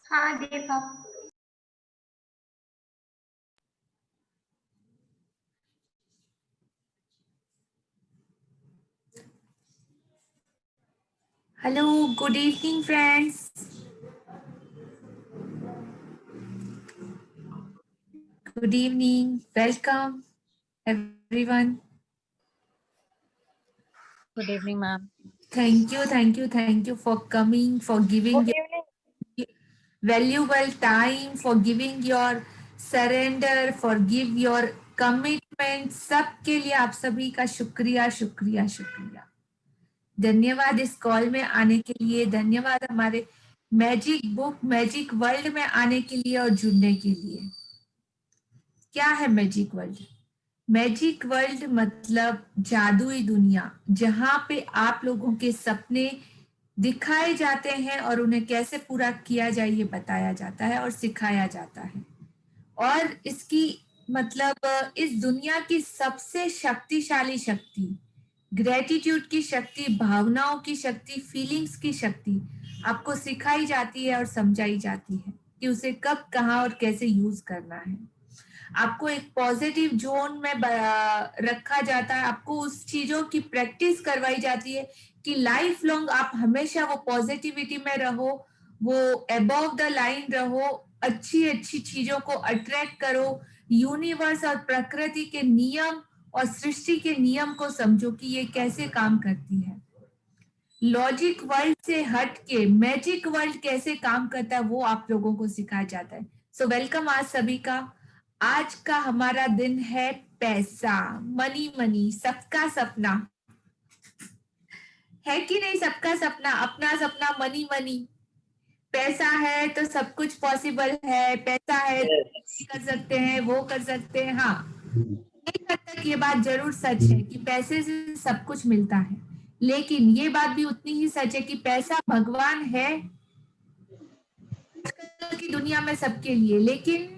हाँ देखा। Hello, good evening, friends. Good evening. Welcome, everyone. Good evening, ma'am. Thank you for coming, for giving Good your valuable time, for giving your surrender, for give your commitment. सबके लिए आप सभी का शुक्रिया शुक्रिया शुक्रिया। धन्यवाद इस कॉल में आने के लिए, धन्यवाद हमारे मैजिक बुक मैजिक वर्ल्ड में आने के लिए और जुड़ने के लिए। क्या है मैजिक वर्ल्ड? मैजिक वर्ल्ड मतलब जादुई दुनिया, जहां पे आप लोगों के सपने दिखाए जाते हैं और उन्हें कैसे पूरा किया जाए ये बताया जाता है और सिखाया जाता है। और इसकी मतलब इस दुनिया की सबसे शक्तिशाली शक्ति, ग्रेटिट्यूड की शक्ति, भावनाओं की शक्ति, फीलिंग्स की शक्ति आपको सिखाई जाती है और समझाई जाती है कि उसे कब, कहाँ और कैसे यूज करना है। आपको एक पॉजिटिव जोन में रखा जाता है, आपको उस चीजों की प्रैक्टिस करवाई जाती है कि लाइफ लॉन्ग आप हमेशा वो पॉजिटिविटी में रहो, वो अबव द लाइन रहो, अच्छी अच्छी चीजों को अट्रैक्ट करो, यूनिवर्स और प्रकृति के नियम और सृष्टि के नियम को समझो कि ये कैसे काम करती है। लॉजिक वर्ल्ड से हट के मैजिक वर्ल्ड कैसे काम करता है वो आप लोगों को सिखाया जाता है। सो वेलकम आज सभी का। आज का हमारा दिन है पैसा, मनी मनी, सबका सपना है कि नहीं? सबका सपना, अपना सपना मनी मनी। पैसा है तो सब कुछ पॉसिबल है, पैसा है तो कर सकते हैं, वो कर सकते हैं। हाँ, एक हद तक ये बात जरूर सच है कि पैसे से सब कुछ मिलता है, लेकिन ये बात भी उतनी ही सच है कि पैसा भगवान है आजकल की दुनिया में सबके लिए। लेकिन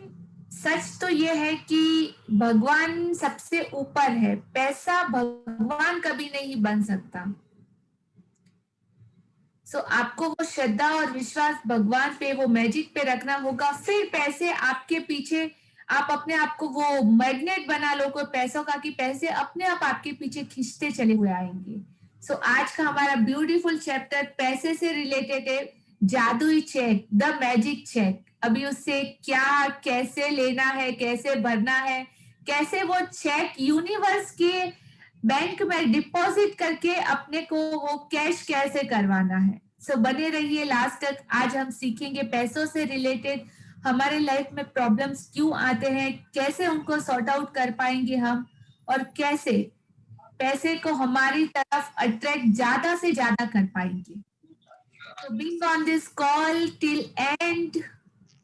सच तो ये है कि भगवान सबसे ऊपर है, पैसा भगवान कभी नहीं बन सकता। सो आपको वो श्रद्धा और विश्वास भगवान पे, वो मैजिक पे रखना होगा, फिर पैसे आपके पीछे, आप अपने आप को वो मैग्नेट बना लो कोई पैसों का कि पैसे अपने आप आपके पीछे खींचते चले हुए आएंगे। सो आज का हमारा ब्यूटीफुल चैप्टर पैसे से रिलेटेड है, जादुई चेक, द मैजिक चेक। अभी उससे क्या, कैसे लेना है, कैसे भरना है, कैसे वो चेक यूनिवर्स के बैंक में डिपॉजिट करके अपने को वो कैश कैसे करवाना है। सो बने रहिए लास्ट तक। आज हम सीखेंगे पैसों से रिलेटेड हमारे लाइफ में प्रॉब्लम्स क्यों आते हैं, कैसे उनको सॉर्ट आउट कर पाएंगे हम, और कैसे पैसे को हमारी तरफ अट्रैक्ट ज्यादा से ज्यादा कर पाएंगे। So being on this call till end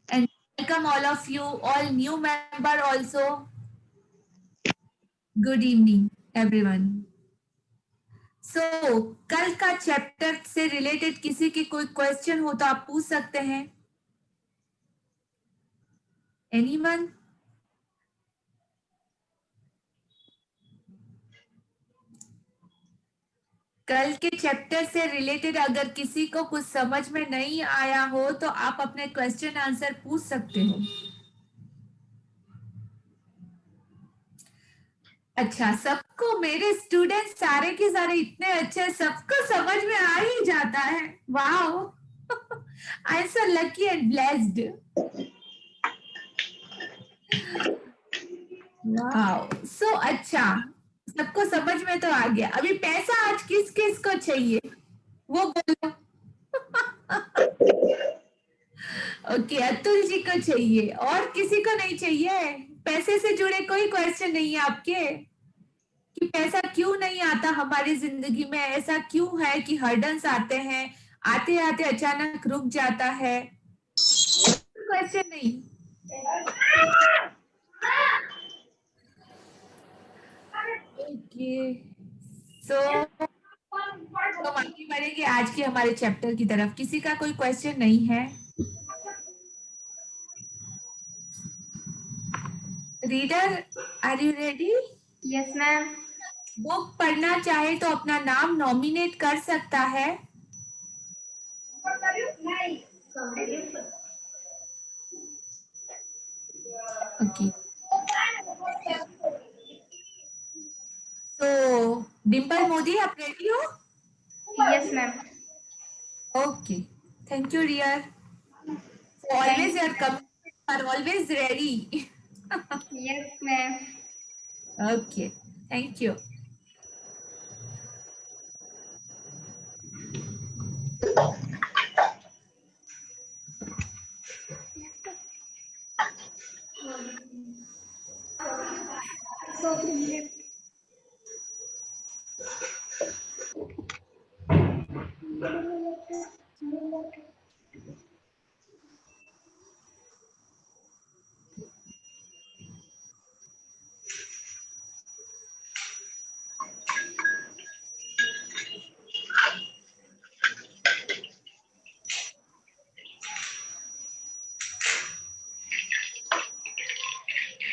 and welcome all of you, all new member also. Good evening everyone. सो कल का चैप्टर से रिलेटेड किसी की कोई क्वेश्चन हो तो आप पूछ सकते हैं। एनीवन? कल के चैप्टर से रिलेटेड अगर किसी को कुछ समझ में नहीं आया हो तो आप अपने क्वेश्चन आंसर पूछ सकते हो। अच्छा, सबको, मेरे स्टूडेंट सारे के सारे इतने अच्छे, सबको समझ में आ ही जाता है। Wow, I am so lucky and blessed. So अच्छा, सबको समझ में तो आ गया। अभी पैसा आज किस किस को चाहिए वो बोलो। ओके, अतुल जी को चाहिए, और किसी को नहीं चाहिए? पैसे से जुड़े कोई क्वेश्चन नहीं है आपके कि पैसा क्यों नहीं आता हमारी जिंदगी में? ऐसा क्यों है कि हर्डन्स आते हैं, आते आते अचानक रुक जाता है? क्वेश्चन नहीं। ओके, सो हम आगे बढ़ेंगे आज के हमारे चैप्टर की तरफ। किसी का कोई क्वेश्चन नहीं है? Reader, are you ready? Yes ma'am. Book पढ़ना चाहे तो अपना नाम नॉमिनेट कर सकता है। ओके, तो डिम्पल मोदी, आप रेडी हो? Yes ma'am. Okay, thank you dear, always your commitment are always ready. Yes ma'am. Okay, thank you.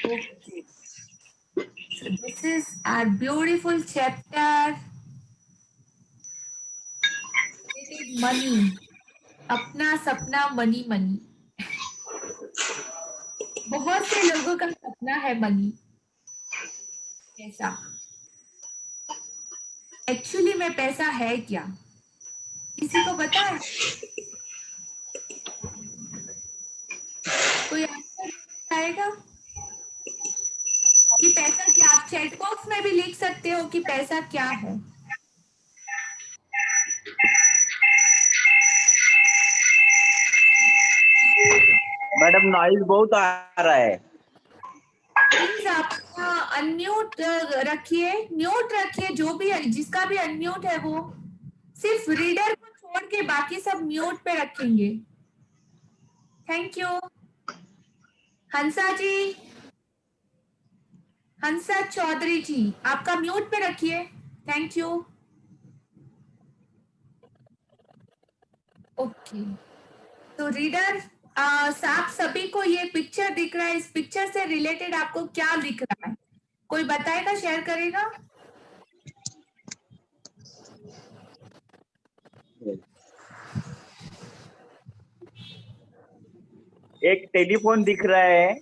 Okay. So this is our beautiful chapter related money. अपना सपना मनी मनी। बहुत से लोगों का सपना है मनी पैसा। एक्चुअली में पैसा है क्या? किसी को पता है? कोई आंसर आएगा कि पैसा क्या? आप चैट बॉक्स में भी लिख सकते हो कि पैसा क्या है। मैडम नॉइज बहुत आ रहा है। प्लीज आप अनम्यूट रखिए, म्यूट रखिए, जो भी जिसका भी अनम्यूट है वो सिर्फ रीडर को छोड़ के बाकी सब म्यूट पे रखेंगे। Thank you. हंसा जी, हंसा चौधरी जी, आपका म्यूट पे रखिए। Thank you. ओके, तो रीडर, आप सभी को ये पिक्चर दिख रहा है, इस पिक्चर से रिलेटेड आपको क्या दिख रहा है? कोई बताएगा, शेयर करेगा? एक टेलीफोन दिख रहा है,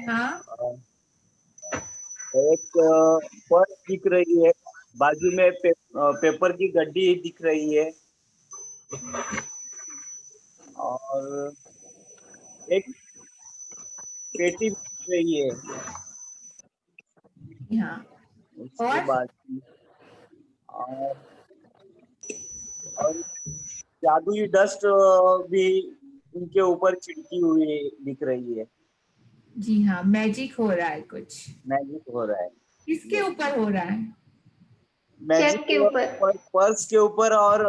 हाँ, एक पर्स दिख रही है, बाजू में पेपर की गड्डी दिख रही है, और एक पेटी दिख रही है। हाँ, उसके और बाद और जादुई डस्ट भी उनके ऊपर छिड़की हुई दिख रही है। जी हाँ, मैजिक हो रहा है कुछ। मैजिक हो रहा है। किसके ऊपर हो रहा है? मैजिक के ऊपर। पर्स के ऊपर और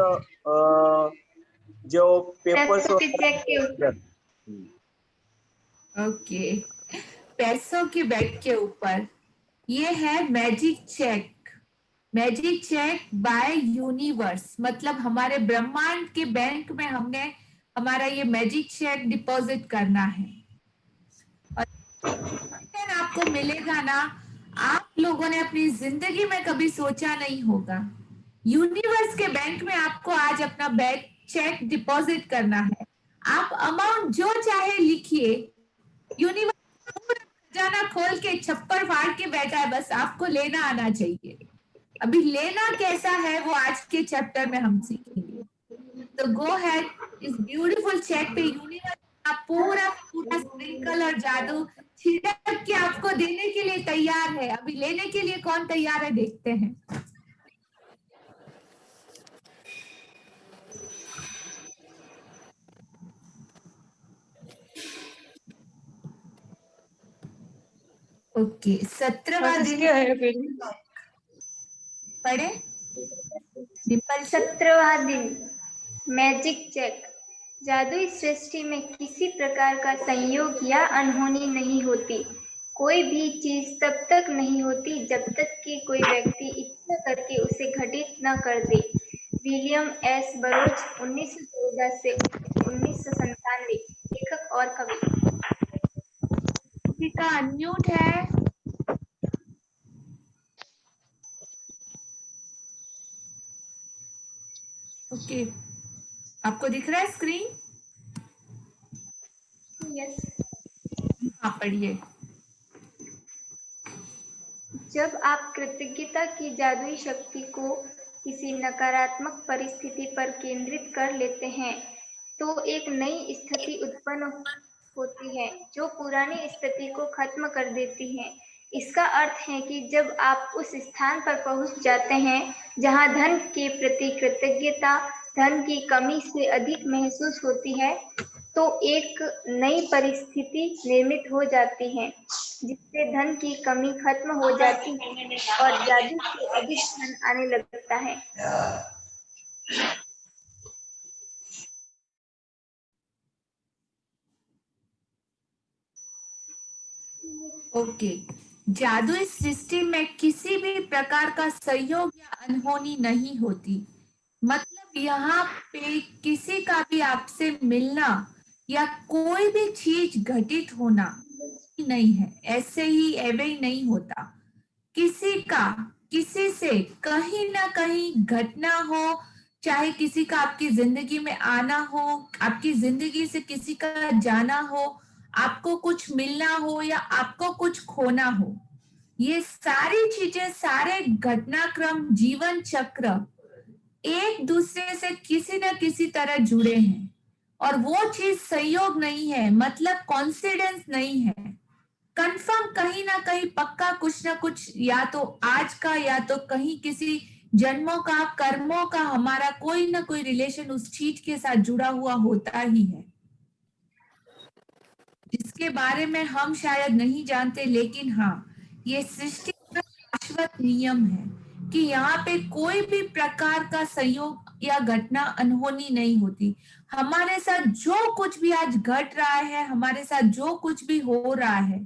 जो पेपर्स पैसों के चेक के ऊपर। ओके, पैसों के बैग के ऊपर ये है magic check. Magic check by universe, मतलब हमारे ब्रह्मांड के बैंक में हमने हमारा ये मैजिक चेक डिपॉजिट करना है। और आपको मिलेगा ना, आप लोगों ने अपनी जिंदगी में कभी सोचा नहीं होगा। यूनिवर्स के बैंक में आपको आज अपना बैंक चेक डिपॉजिट करना है। आप अमाउंट जो चाहे लिखिए, यूनिवर्स पूरा खजाना खोल के छप्पर फाड़ के बैठा है, बस आपको लेना आना चाहिए। अभी लेना कैसा है वो आज के चैप्टर में हम सीखेंगे। तो गो हैड, इस ब्यूटीफुल चेक पे यूनिवर्स आप पूरा पूरा स्प्रिंकल और जादू छिड़क के आपको देने के लिए तैयार है। अभी लेने के लिए कौन तैयार है देखते हैं। ओके, 17वां दिन क्या है फिर? पढ़े डिम्पल जी। 17वां दिन मैजिक चेक। जादुई सृष्टि में किसी प्रकार का संयोग या अनहोनी नहीं होती। कोई भी चीज तब तक नहीं होती जब तक कि कोई व्यक्ति इच्छा करके उसे घटित न कर दे। विलियम एस बरोज 1914 से 1997, लेखक और कवि। किसी का अनम्यूट है। ओके, आपको दिख रहा है स्क्रीन? यस। हाँ पढ़िए। जब आप कृतज्ञता की जादुई शक्ति को किसी नकारात्मक परिस्थिति पर केंद्रित कर लेते हैं तो एक नई स्थिति उत्पन्न होती है जो पुरानी स्थिति को खत्म कर देती है। इसका अर्थ है कि जब आप उस स्थान पर पहुंच जाते हैं जहां धन के प्रति कृतज्ञता धन की कमी से अधिक महसूस होती है तो एक नई परिस्थिति निर्मित हो जाती है जिससे धन की कमी खत्म हो जाती है और जादू से अधिक धन आने लगता है। ओके, जादुई सृष्टि में किसी भी प्रकार का संयोग या अनहोनी नहीं होती। मतलब यहाँ पे किसी का भी आपसे मिलना या कोई भी चीज घटित होना नहीं है, ऐसे ही एवे ही नहीं होता। किसी का किसी से कहीं ना कहीं घटना हो, चाहे किसी का आपकी जिंदगी में आना हो, आपकी जिंदगी से किसी का जाना हो, आपको कुछ मिलना हो या आपको कुछ खोना हो, ये सारी चीजें, सारे घटनाक्रम, जीवन चक्र एक दूसरे से किसी न किसी तरह जुड़े हैं और वो चीज संयोग नहीं है, मतलब कॉन्सिडेंस नहीं है, कंफर्म कहीं ना कहीं पक्का कुछ ना कुछ, या तो आज का या तो कहीं किसी जन्मों का, कर्मों का हमारा कोई ना कोई रिलेशन उस चीज के साथ जुड़ा हुआ होता ही है, जिसके बारे में हम शायद नहीं जानते। लेकिन हाँ, ये सृष्टि का शाश्वत नियम है कि यहाँ पे कोई भी प्रकार का संयोग या घटना अनहोनी नहीं होती। हमारे साथ जो कुछ भी आज घट रहा है, हमारे साथ जो कुछ भी हो रहा है,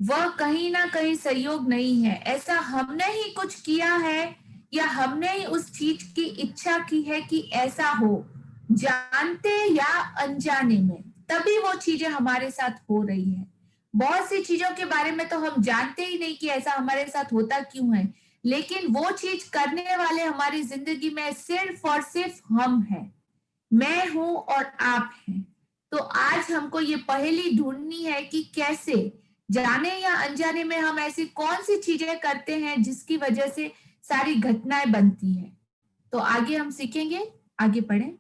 वह कहीं ना कहीं संयोग नहीं है। ऐसा हमने ही कुछ किया है या हमने ही उस चीज की इच्छा की है कि ऐसा हो, जानते या अनजाने में, तभी वो चीजें हमारे साथ हो रही है। बहुत सी चीजों के बारे में तो हम जानते ही नहीं कि ऐसा हमारे साथ होता क्यों है, लेकिन वो चीज करने वाले हमारी जिंदगी में सिर्फ और सिर्फ हम हैं, मैं हूं और आप हैं। तो आज हमको ये पहेली ढूंढनी है कि कैसे, जाने या अनजाने में, हम ऐसी कौन सी चीजें करते हैं जिसकी वजह से सारी घटनाएं बनती हैं। तो आगे हम सीखेंगे, आगे पढ़ें।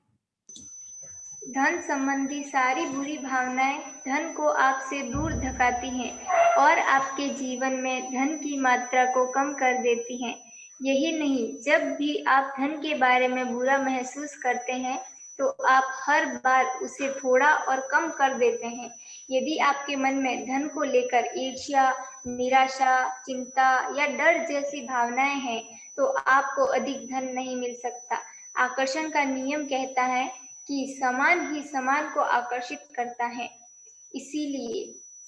धन संबंधी सारी बुरी भावनाएं धन को आपसे दूर धकाती हैं और आपके जीवन में धन की मात्रा को कम कर देती हैं। यही नहीं, जब भी आप धन के बारे में बुरा महसूस करते हैं तो आप हर बार उसे थोड़ा और कम कर देते हैं। यदि आपके मन में धन को लेकर ईर्ष्या, निराशा, चिंता या डर जैसी भावनाएं हैं तो आपको अधिक धन नहीं मिल सकता। आकर्षण का नियम कहता है कि समान ही समान को आकर्षित करता है। इसीलिए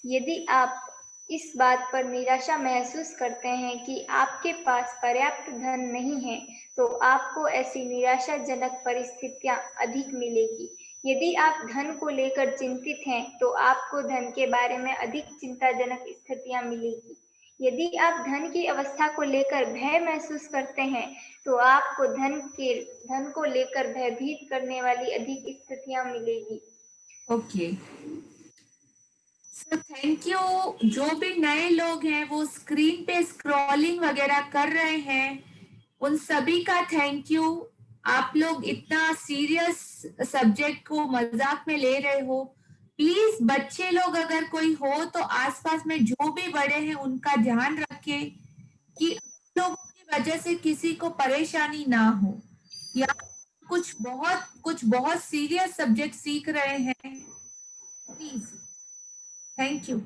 यदि आप इस बात पर निराशा महसूस करते हैं कि आपके पास पर्याप्त धन नहीं है तो आपको ऐसी निराशाजनक परिस्थितियां अधिक मिलेगी। यदि आप धन को लेकर चिंतित हैं तो आपको धन के बारे में अधिक चिंताजनक स्थितियां मिलेगी। यदि आप धन की अवस्था को लेकर भय महसूस करते हैं तो आपको धन को लेकर भयभीत करने वाली अधिक स्थितियां मिलेगी। Okay, so thank you. जो भी नए लोग हैं वो स्क्रीन पे स्क्रॉलिंग वगैरह कर रहे हैं, उन सभी का थैंक यू। आप लोग इतना सीरियस सब्जेक्ट को मजाक में ले रहे हो, प्लीज बच्चे लोग अगर कोई हो तो आसपास में जो भी बड़े हैं उनका ध्यान रखें कि लोगों की वजह से किसी को परेशानी ना हो, या कुछ बहुत सीरियस सब्जेक्ट सीख रहे हैं, प्लीज। Thank you.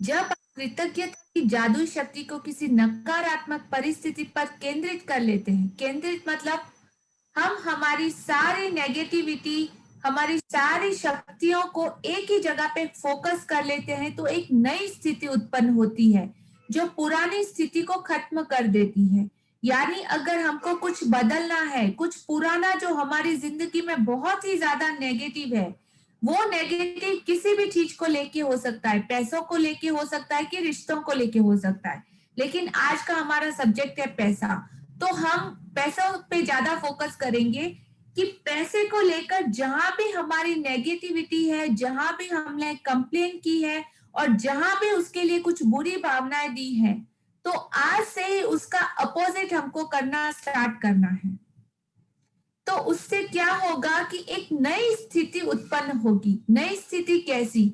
जब आप कृतज्ञता की जादुई शक्ति को किसी नकारात्मक परिस्थिति पर केंद्रित कर लेते हैं, केंद्रित मतलब हम हमारी सारी नेगेटिविटी, हमारी सारी शक्तियों को एक ही जगह पे फोकस कर लेते हैं, तो एक नई स्थिति उत्पन्न होती है जो पुरानी स्थिति को खत्म कर देती है। यानी अगर हमको कुछ बदलना है, कुछ पुराना जो हमारी जिंदगी में बहुत ही ज्यादा नेगेटिव है, वो नेगेटिव किसी भी चीज को लेके हो सकता है, पैसों को लेके हो सकता है कि रिश्तों को लेके हो सकता है, लेकिन आज का हमारा सब्जेक्ट है पैसा, तो हम पैसों पे ज्यादा फोकस करेंगे कि पैसे को लेकर जहां भी हमारी नेगेटिविटी है, जहां भी हमने कंप्लेन की है और जहां भी उसके लिए कुछ बुरी भावनाएं दी हैं, तो आज से ही उसका अपोजिट हमको करना स्टार्ट करना है। तो उससे क्या होगा कि एक नई स्थिति उत्पन्न होगी। नई स्थिति कैसी?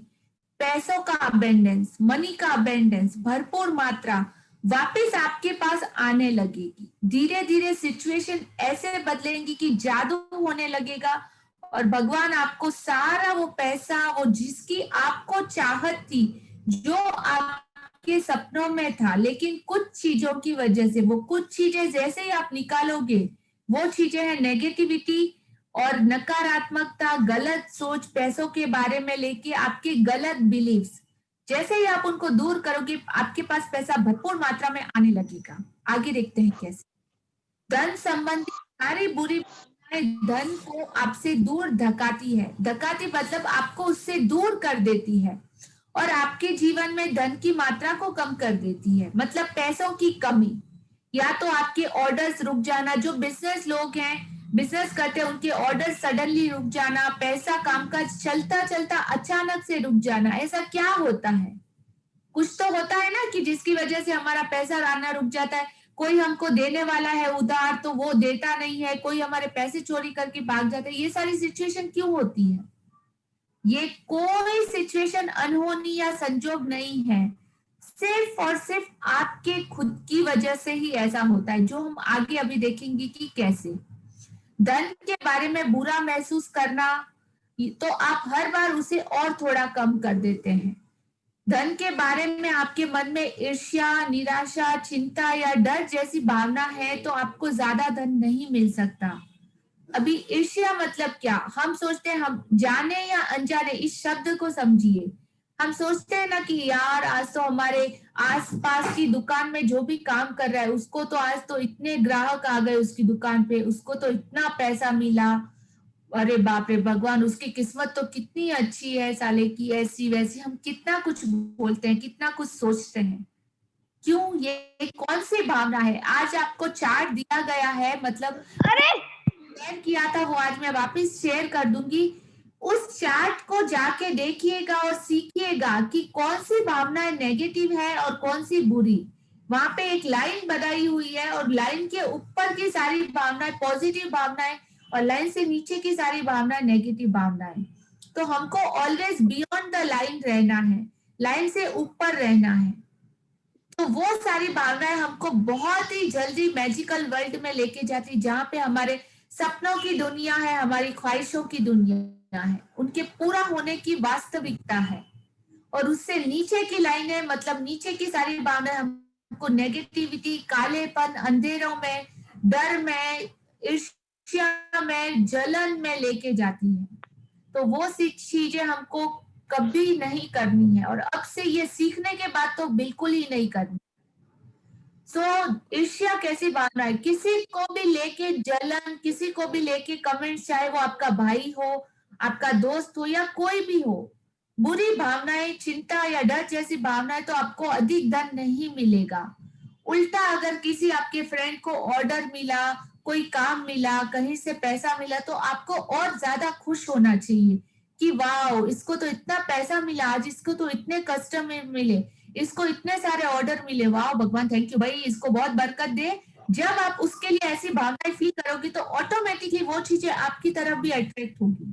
पैसों का अबेंडेंस, मनी का अबेंडेंस, भरपूर मात्रा वापस आपके पास आने लगेगी। धीरे धीरे सिचुएशन ऐसे बदलेंगी कि जादू होने लगेगा और भगवान आपको सारा वो पैसा, वो जिसकी आपको चाहत थी, जो आपके सपनों में था, लेकिन कुछ चीजों की वजह से, वो कुछ चीजें जैसे ही आप निकालोगे, वो चीजें हैं नेगेटिविटी और नकारात्मकता, गलत सोच पैसों के बारे में लेके आपके गलत बिलीव्स, जैसे ही आप उनको दूर करोगे आपके पास पैसा भरपूर मात्रा में आने लगेगा। आगे देखते हैं कैसे। धन संबंधी सारी बुरी भावनाएं धन को आपसे दूर धकाती है। धकाती मतलब आपको उससे दूर कर देती है और आपके जीवन में धन की मात्रा को कम कर देती है। मतलब पैसों की कमी, या तो आपके ऑर्डर्स रुक जाना, जो बिजनेस लोग हैं, बिजनेस करते हैं, उनके ऑर्डर सडनली रुक जाना, पैसा कामकाज चलता चलता अचानक से रुक जाना। ऐसा क्या होता है? कुछ तो होता है ना कि जिसकी वजह से हमारा पैसा आना रुक जाता है। कोई हमको देने वाला है उधार तो वो देता नहीं है, कोई हमारे पैसे चोरी करके भाग जाता है। ये सारी सिचुएशन क्यों होती है? ये कोई सिचुएशन अनहोनी या संजोग नहीं है, सिर्फ और सिर्फ आपके खुद की वजह से ही ऐसा होता है, जो हम आगे अभी देखेंगे कि कैसे। धन के बारे में बुरा महसूस करना, तो आप हर बार उसे और थोड़ा कम कर देते हैं। धन के बारे में आपके मन में ईर्ष्या, निराशा, चिंता या डर जैसी भावना है तो आपको ज्यादा धन नहीं मिल सकता। अभी ईर्ष्या मतलब क्या? हम सोचते हैं, हम जाने या अनजाने, इस शब्द को समझिए, हम सोचते हैं ना कि यार आज तो हमारे आसपास की दुकान में जो भी काम कर रहा है उसको तो आज तो इतने ग्राहक आ गए उसकी दुकान पे, उसको तो इतना पैसा मिला, अरे बाप रे भगवान, उसकी किस्मत तो कितनी अच्छी है साले की, ऐसी वैसी। हम कितना कुछ बोलते हैं, कितना कुछ सोचते हैं। क्यों? ये कौन सी भावना है? आज आपको चार्ट दिया गया है, मतलब शेयर किया था वो आज मैं वापस शेयर कर दूंगी। उस चार्ट को जाके देखिएगा और सीखिएगा कि कौन सी भावनाएं नेगेटिव है और कौन सी बुरी। वहां पे एक लाइन बनाई हुई है और लाइन के ऊपर की सारी भावनाएं पॉजिटिव भावनाएं और लाइन से नीचे की सारी भावनाएं नेगेटिव भावनाएं। तो हमको ऑलवेज बियॉन्ड द लाइन रहना है, लाइन से ऊपर रहना है। तो वो सारी भावनाएं हमको बहुत ही जल्दी मैजिकल वर्ल्ड में लेके जाती, जहाँ पे हमारे सपनों की दुनिया है, हमारी ख्वाहिशों की दुनिया है, उनके पूरा होने की वास्तविकता है। और उससे नीचे की लाइनें, मतलब नीचे की सारी भावनाएं हमको नेगेटिविटी, कालेपन, अंधेरों में, डर में, ईर्ष्या में, जलन में लेके जाती है। तो वो चीजें हमको कभी नहीं करनी है और अब से ये सीखने के बाद तो बिल्कुल ही नहीं करनी। ईर्ष्या कैसी भावना है? किसी को भी लेके जलन, किसी को भी लेके कमेंट, चाहे वो आपका भाई हो, आपका दोस्त हो या कोई भी हो, बुरी भावनाएं, चिंता या डर जैसी भावनाएं, तो आपको अधिक धन नहीं मिलेगा। उल्टा अगर किसी आपके फ्रेंड को ऑर्डर मिला, कोई काम मिला, कहीं से पैसा मिला, तो आपको और ज्यादा खुश होना चाहिए कि वाह, इसको तो इतना पैसा मिला आज, इसको तो इतने कस्टमर मिले, इसको इतने सारे ऑर्डर मिले, वाह भगवान थैंक यू भाई, इसको बहुत बरकत दे। जब आप उसके लिए ऐसी भावनाएं फील करोगे तो ऑटोमेटिकली वो चीजें आपकी तरफ भी अट्रैक्ट होगी।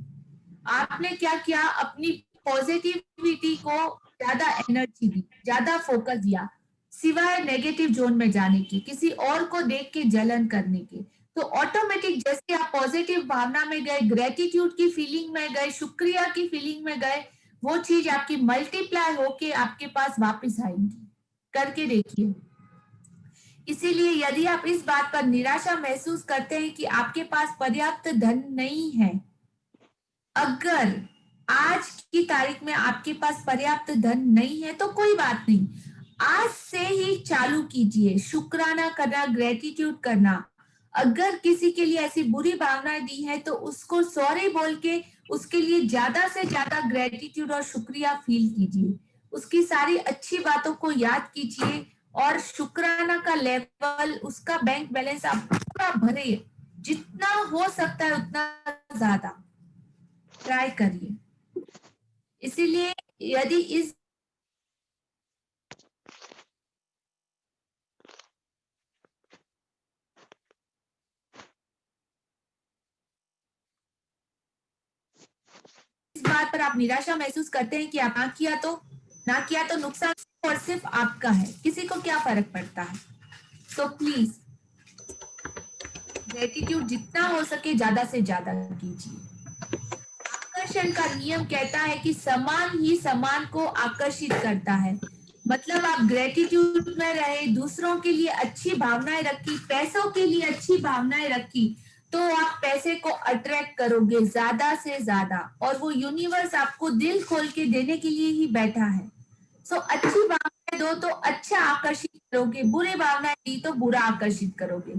आपने क्या किया, अपनी पॉजिटिविटी को ज्यादा एनर्जी दी, ज्यादा फोकस दिया, सिवाय नेगेटिव जोन में जाने के, किसी और को देख के जलन करने के। तो ऑटोमेटिक जैसे आप पॉजिटिव भावना में गए, ग्रेटिट्यूड की फीलिंग में गए, शुक्रिया की फीलिंग में गए, वो चीज आपकी मल्टीप्लाई होके आपके पास वापस आएंगी। करके देखिए। इसीलिए यदि आप इस बात पर निराशा महसूस करते हैं कि आपके पास पर्याप्त धन नहीं है, अगर आज की तारीख में आपके पास पर्याप्त धन नहीं है तो कोई बात नहीं, आज से ही चालू कीजिए शुक्राना करना, ग्रेटिट्यूड करना। अगर किसी के लिए ऐसी बुरी भावनाएं दी है तो उसको सॉरी बोल के उसके लिए ज्यादा से ज्यादा ग्रेटिट्यूड और शुक्रिया फील कीजिए, उसकी सारी अच्छी बातों को याद कीजिए और शुक्राना का लेवल, उसका बैंक बैलेंस आप पूरा भरे, जितना हो सकता है उतना ज्यादा ट्राई करिए। इसीलिए यदि इस बात पर आप निराशा महसूस करते हैं कि आप ना किया तो नुकसान और सिर्फ आपका है, किसी को क्या फर्क पड़ता है। तो प्लीज ग्रेटिट्यूड जितना हो सके ज्यादा से ज्यादा कीजिए। आकर्षण का नियम कहता है कि समान ही समान को आकर्षित करता है। मतलब आप ग्रेटिट्यूड में रहे, दूसरों के लिए अच्छी भावनाएं रखी, पैसों के लिए अच्छी भावनाएं रखी, तो आप पैसे को अट्रैक्ट करोगे ज्यादा से ज्यादा, और वो यूनिवर्स आपको दिल खोल के देने के लिए ही बैठा है। सो अच्छी भावनाएं दो तो अच्छा आकर्षित करोगे, बुरी भावनाएं दी तो बुरा आकर्षित करोगे।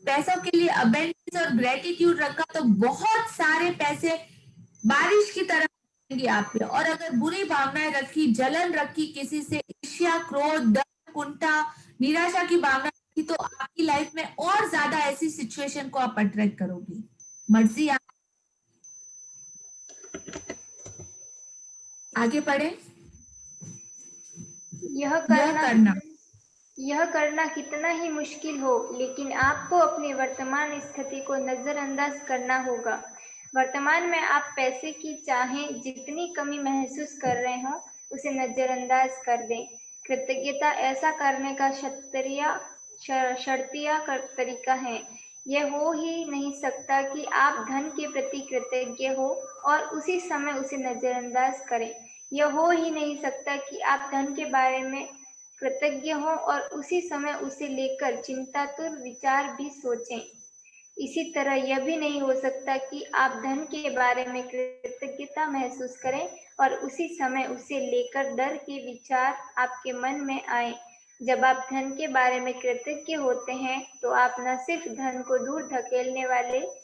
पैसों के लिए अबेंडेंस और ग्रेटिट्यूड रखा तो बहुत सारे पैसे बारिश की तरह आएंगे आप पे। और अगर बुरी भावनाएं रखी, जलन रखी, किसी से ईर्ष्या, क्रोध, डर, कुंठा, निराशा की भावना रखी, तो आपकी लाइफ में और ज्यादा ऐसी सिचुएशन को आप अट्रैक्ट करोगे। मर्जी आप आगे बढ़े। यह करना कितना ही मुश्किल हो, लेकिन आपको अपनी वर्तमान स्थिति को नजरअंदाज करना होगा। वर्तमान में आप पैसे की चाहे जितनी कमी महसूस कर रहे हो, उसे नजरअंदाज कर दें। कृतज्ञता ऐसा करने का शर्तिया तरीका है। यह हो ही नहीं सकता कि आप धन के प्रति कृतज्ञ हो और उसी समय उसे नजरअंदाज करें। यह हो ही नहीं सकता कि आप धन के बारे में कृतज्ञ हो और उसी समय उसे लेकर चिंतातुर विचार भी सोचें। इसी तरह यह भी नहीं हो सकता कि आप धन के बारे में कृतज्ञता महसूस करें और उसी समय उसे लेकर डर के विचार आपके मन में आए। जब आप धन के बारे में कृतज्ञ होते हैं तो आप न सिर्फ धन को दूर धकेलने वाले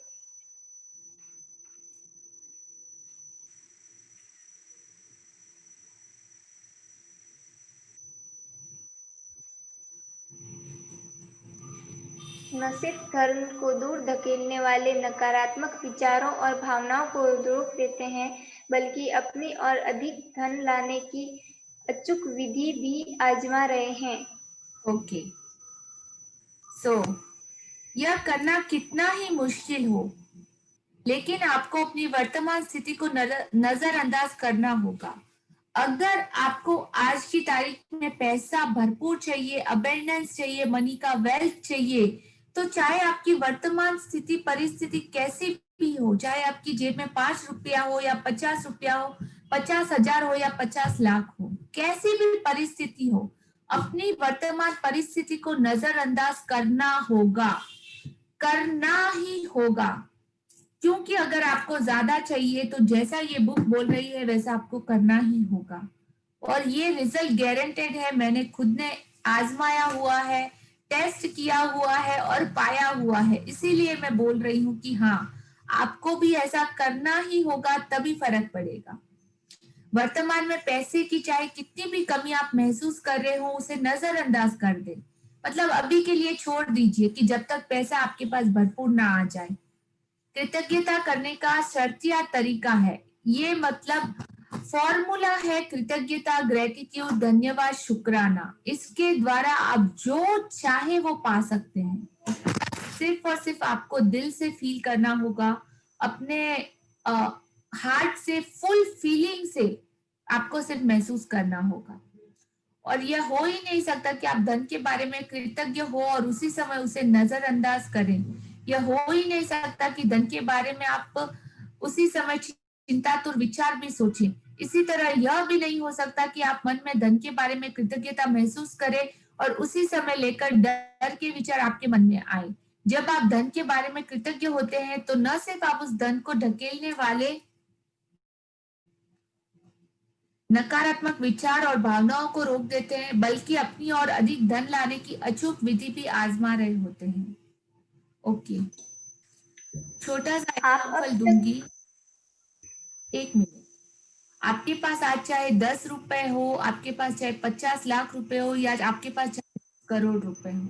न सिर्फ धर्म को दूर धकेलने वाले नकारात्मक विचारों और भावनाओं को रोक देते हैं, बल्कि अपनी और अधिक धन लाने की अचूक विधि भी आजमा रहे हैं। ओके, सो यह करना कितना ही मुश्किल हो, लेकिन आपको अपनी वर्तमान स्थिति को नजरअंदाज करना होगा। अगर आपको आज की तारीख में पैसा भरपूर चाहिए, अबेंडेंस चाहिए, मनी का वेल्थ चाहिए, तो चाहे आपकी वर्तमान स्थिति परिस्थिति कैसी भी हो, चाहे आपकी जेब में 5 रुपया हो या 50 रुपया हो, 50,000 हो या 50 लाख हो, कैसी भी परिस्थिति हो, अपनी वर्तमान परिस्थिति को नजरअंदाज करना होगा, करना ही होगा। क्योंकि अगर आपको ज्यादा चाहिए तो जैसा ये बुक बोल रही है वैसा आपको करना ही होगा, और ये रिजल्ट गारंटेड है। मैंने खुद ने आजमाया हुआ है, टेस्ट किया हुआ है और पाया हुआ है, इसीलिए मैं बोल रही हूँ कि हाँ, आपको भी ऐसा करना ही होगा, तभी फर्क पड़ेगा। वर्तमान में पैसे की चाहे कितनी भी कमी आप महसूस कर रहे हो, उसे नजरअंदाज कर दे। मतलब अभी के लिए छोड़ दीजिए कि जब तक पैसा आपके पास भरपूर ना आ जाए। कृतज्ञता करने का शर्तिया तरीका है, ये मतलब फॉर्मूला है कृतज्ञता, ग्रेटिट्यूड, धन्यवाद, शुक्राना। इसके द्वारा आप जो चाहे वो पा सकते हैं। सिर्फ और सिर्फ आपको दिल से फील करना होगा, अपने हार्ट से, फुल फीलिंग से आपको सिर्फ महसूस करना होगा। और यह हो ही नहीं सकता कि आप धन के बारे में कृतज्ञ हो और उसी समय उसे नजरअंदाज करें। यह हो ही नहीं सकता कि धन के बारे में आप उसी समय चिंतातुर विचार भी सोचें। इसी तरह यह भी नहीं हो सकता कि आप मन में धन के बारे में कृतज्ञता महसूस करें और उसी समय लेकर डर के विचार आपके मन में आए। जब आप धन के बारे में कृतज्ञ होते हैं तो न सिर्फ आप उस धन को ढकेलने वाले नकारात्मक विचार और भावनाओं को रोक देते हैं, बल्कि अपनी और अधिक धन लाने की अचूक विधि भी आजमा रहे होते हैं। ओके, छोटा सा आप अब एग्जाम्पल तक दूंगी, 1 मिनट। आपके पास आज चाहे 10 रुपए हो, आपके पास चाहे 50 लाख रुपए हो, या आपके पास चाहे करोड़ रुपए हो,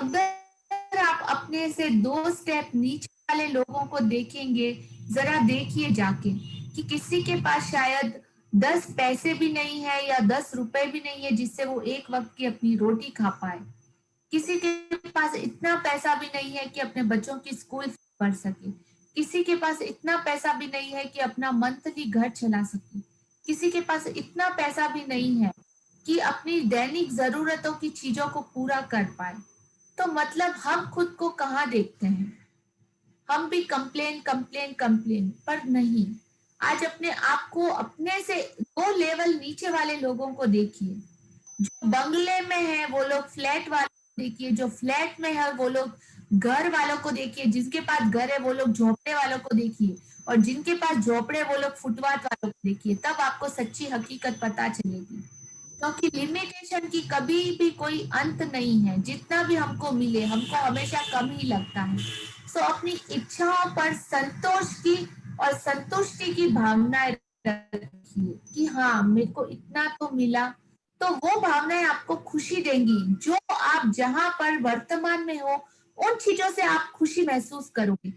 अगर आप अपने से 2 स्टेप नीचे वाले लोगों को देखेंगे, जरा देखिए जाके कि किसी के पास शायद 10 पैसे भी नहीं है या 10 रुपए भी नहीं है जिससे वो एक वक्त की अपनी रोटी खा पाए। किसी के पास इतना पैसा भी नहीं है कि अपने बच्चों की स्कूल फीस भर सके। किसी के पास इतना पैसा भी नहीं है कि अपना मंथली घर चला सके। किसी के पास इतना पैसा भी नहीं है कि अपनी दैनिक जरूरतों की चीजों को पूरा कर पाए। तो मतलब हम खुद को कहाँ देखते हैं? हम भी कंप्लेन कंप्लेन कंप्लेन, पर नहीं। आज अपने आप को अपने से 2 लेवल नीचे वाले लोगों को देखिए। जो बंगले में है वो लोग फ्लैट वालों को देखिए, जो फ्लैट में है वो लोग घर वालों को देखिए, जिनके पास घर है वो लोग झोपड़े वालों को देखिए, और जिनके पास झोपड़े वो लोग फुटपाथ वालों को देखिए। तब आपको सच्ची हकीकत पता चलेगी। क्योंकि लिमिटेशन की कभी भी कोई अंत नहीं है। जितना भी हमको मिले हमको हमेशा कम ही लगता है। सो अपनी इच्छाओं पर संतोष की और संतुष्टि की भावनाएं रखिए कि हाँ मेरे को इतना तो मिला। तो वो भावनाएं आपको खुशी देंगी। जो आप जहां पर वर्तमान में हो उन चीजों से आप खुशी महसूस करोगे,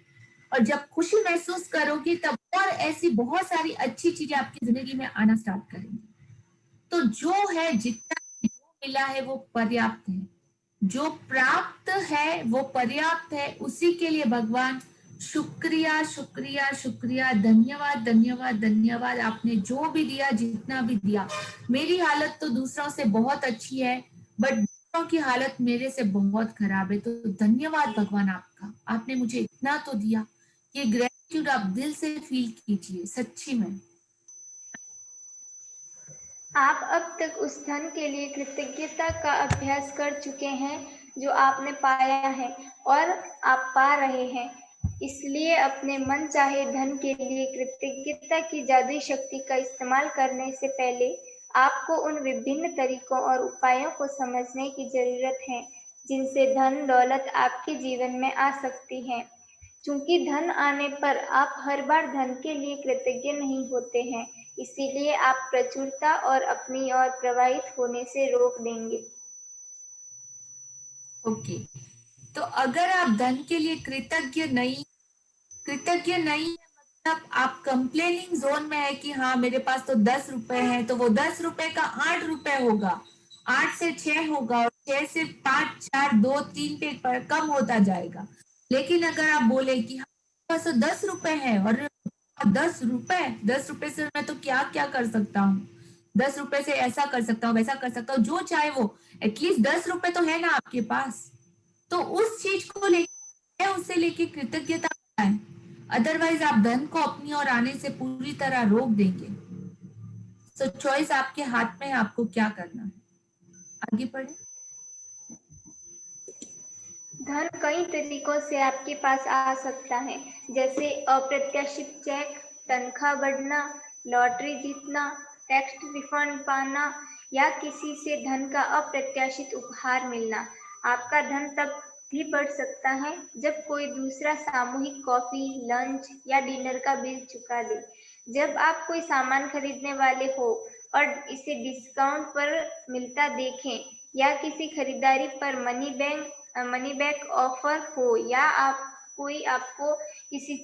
और जब खुशी महसूस करोगी तब और ऐसी बहुत सारी अच्छी चीजें आपकी जिंदगी में आना स्टार्ट करेंगी। तो जो है, जितना जो मिला है वो पर्याप्त है, जो प्राप्त है वो पर्याप्त है। उसी के लिए भगवान शुक्रिया शुक्रिया शुक्रिया, धन्यवाद धन्यवाद धन्यवाद। आपने जो भी दिया, जितना भी दिया। मेरी हालत तो दूसरों से बहुत अच्छी है, बट दूसरों की हालत मेरे से बहुत खराब है। तो धन्यवाद भगवान आपका, आपने मुझे इतना तो दिया। ये ग्रेटिट्यूड आप दिल से फील कीजिए, सच्ची में। आप अब तक उस धन के लिए कृतज्ञता का अभ्यास कर चुके हैं जो आपने पाया है और आप पा रहे हैं। इसलिए अपने मन चाहे धन के लिए कृतज्ञता की जादुई शक्ति का इस्तेमाल करने से पहले आपको उन विभिन्न तरीकों और उपायों को समझने की जरूरत है जिनसे धन दौलत आपके जीवन में आ सकती है। चूंकि धन आने पर आप हर बार धन के लिए कृतज्ञ नहीं होते हैं, इसीलिए आप प्रचुरता और अपनी ओर प्रवाहित होने से रोक देंगे। ओके, तो अगर आप धन के लिए कृतज्ञ नहीं है, मतलब आप कंप्लेनिंग जोन में है कि हाँ मेरे पास तो 10 रुपए है, तो वो 10 रुपए का 8 रुपए होगा, 8 से 6 होगा, और 6 से 5 4 2 3 पे पर कम होता जाएगा। लेकिन अगर आप बोले कि हाँ मेरे पास तो 10 रुपए है, और 10 रुपए से मैं तो क्या क्या कर सकता हूँ, 10 रुपए से ऐसा कर सकता हूँ, वैसा कर सकता हूँ, जो चाहे वो, एटलीस्ट 10 रुपए तो है ना आपके पास। तो उस चीज को लेके, उसे लेके कृतज्ञता है। अदरवाइज आप धन को अपनी ओर आने से पूरी तरह रोक देंगे। सो चॉइस आपके हाथ में है, आपको क्या करना है। आगे बढ़े। धन कई तरीकों से आपके पास आ सकता है, जैसे अप्रत्याशित चेक, तनख्वाह बढ़ना, लॉटरी जीतना, टैक्स रिफंड पाना, या किसी से धन का अप्रत्याशित उपहार मिलना। आपका धन तब भी बढ़ सकता है जब कोई दूसरा सामूहिक कॉफी, लंच या डिनर का बिल चुका दे। जब आप कोई सामान खरीदने वाले हो और इसे डिस्काउंट पर मिलता देखें, या किसी खरीदारी पर मनी बैक ऑफर हो, या कोई आपको किसी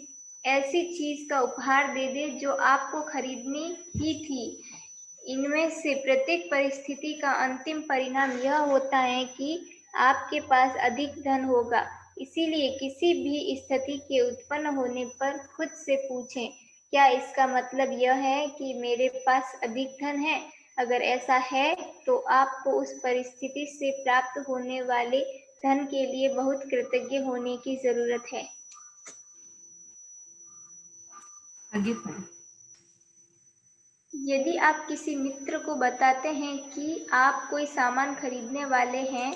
ऐसी चीज का उपहार दे दे जो आपको खरीदनी ही थी। इनमें से प्रत्येक परिस्थिति का अंतिम परिणाम यह होता है कि आपके पास अधिक धन होगा। इसीलिए किसी भी स्थिति के उत्पन्न होने पर खुद से पूछें, क्या इसका मतलब यह है कि मेरे पास अधिक धन है? अगर ऐसा है, तो आपको उस परिस्थिति से प्राप्त होने वाले धन के लिए बहुत कृतज्ञ होने की जरूरत है। आगे पढ़ें। यदि आप किसी मित्र को बताते हैं कि आप कोई सामान खरीदने वाले हैं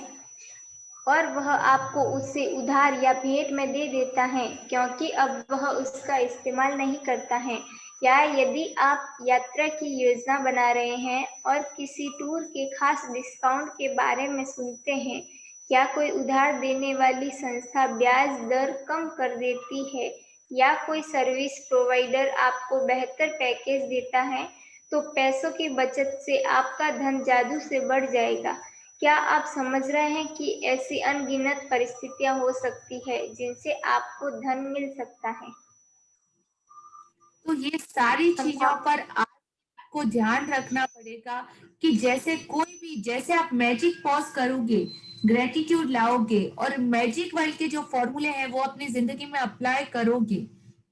और वह आपको उसे उधार या भेंट में दे देता है क्योंकि अब वह उसका इस्तेमाल नहीं करता है, या यदि आप यात्रा की योजना बना रहे हैं और किसी टूर के खास डिस्काउंट के बारे में सुनते हैं, या कोई उधार देने वाली संस्था ब्याज दर कम कर देती है, या कोई सर्विस प्रोवाइडर आपको बेहतर पैकेज देता है, तो पैसों की बचत से आपका धन जादू से बढ़ जाएगा। क्या आप समझ रहे हैं कि ऐसी अनगिनत परिस्थितियां हो सकती है जिनसे आपको धन मिल सकता है? तो ये सारी चीजों पर आपको ध्यान रखना पड़ेगा कि जैसे आप मैजिक पॉज करोगे, ग्रेटिट्यूड लाओगे और मैजिक वर्ल्ड के जो फॉर्मूले हैं वो अपनी जिंदगी में अप्लाई करोगे,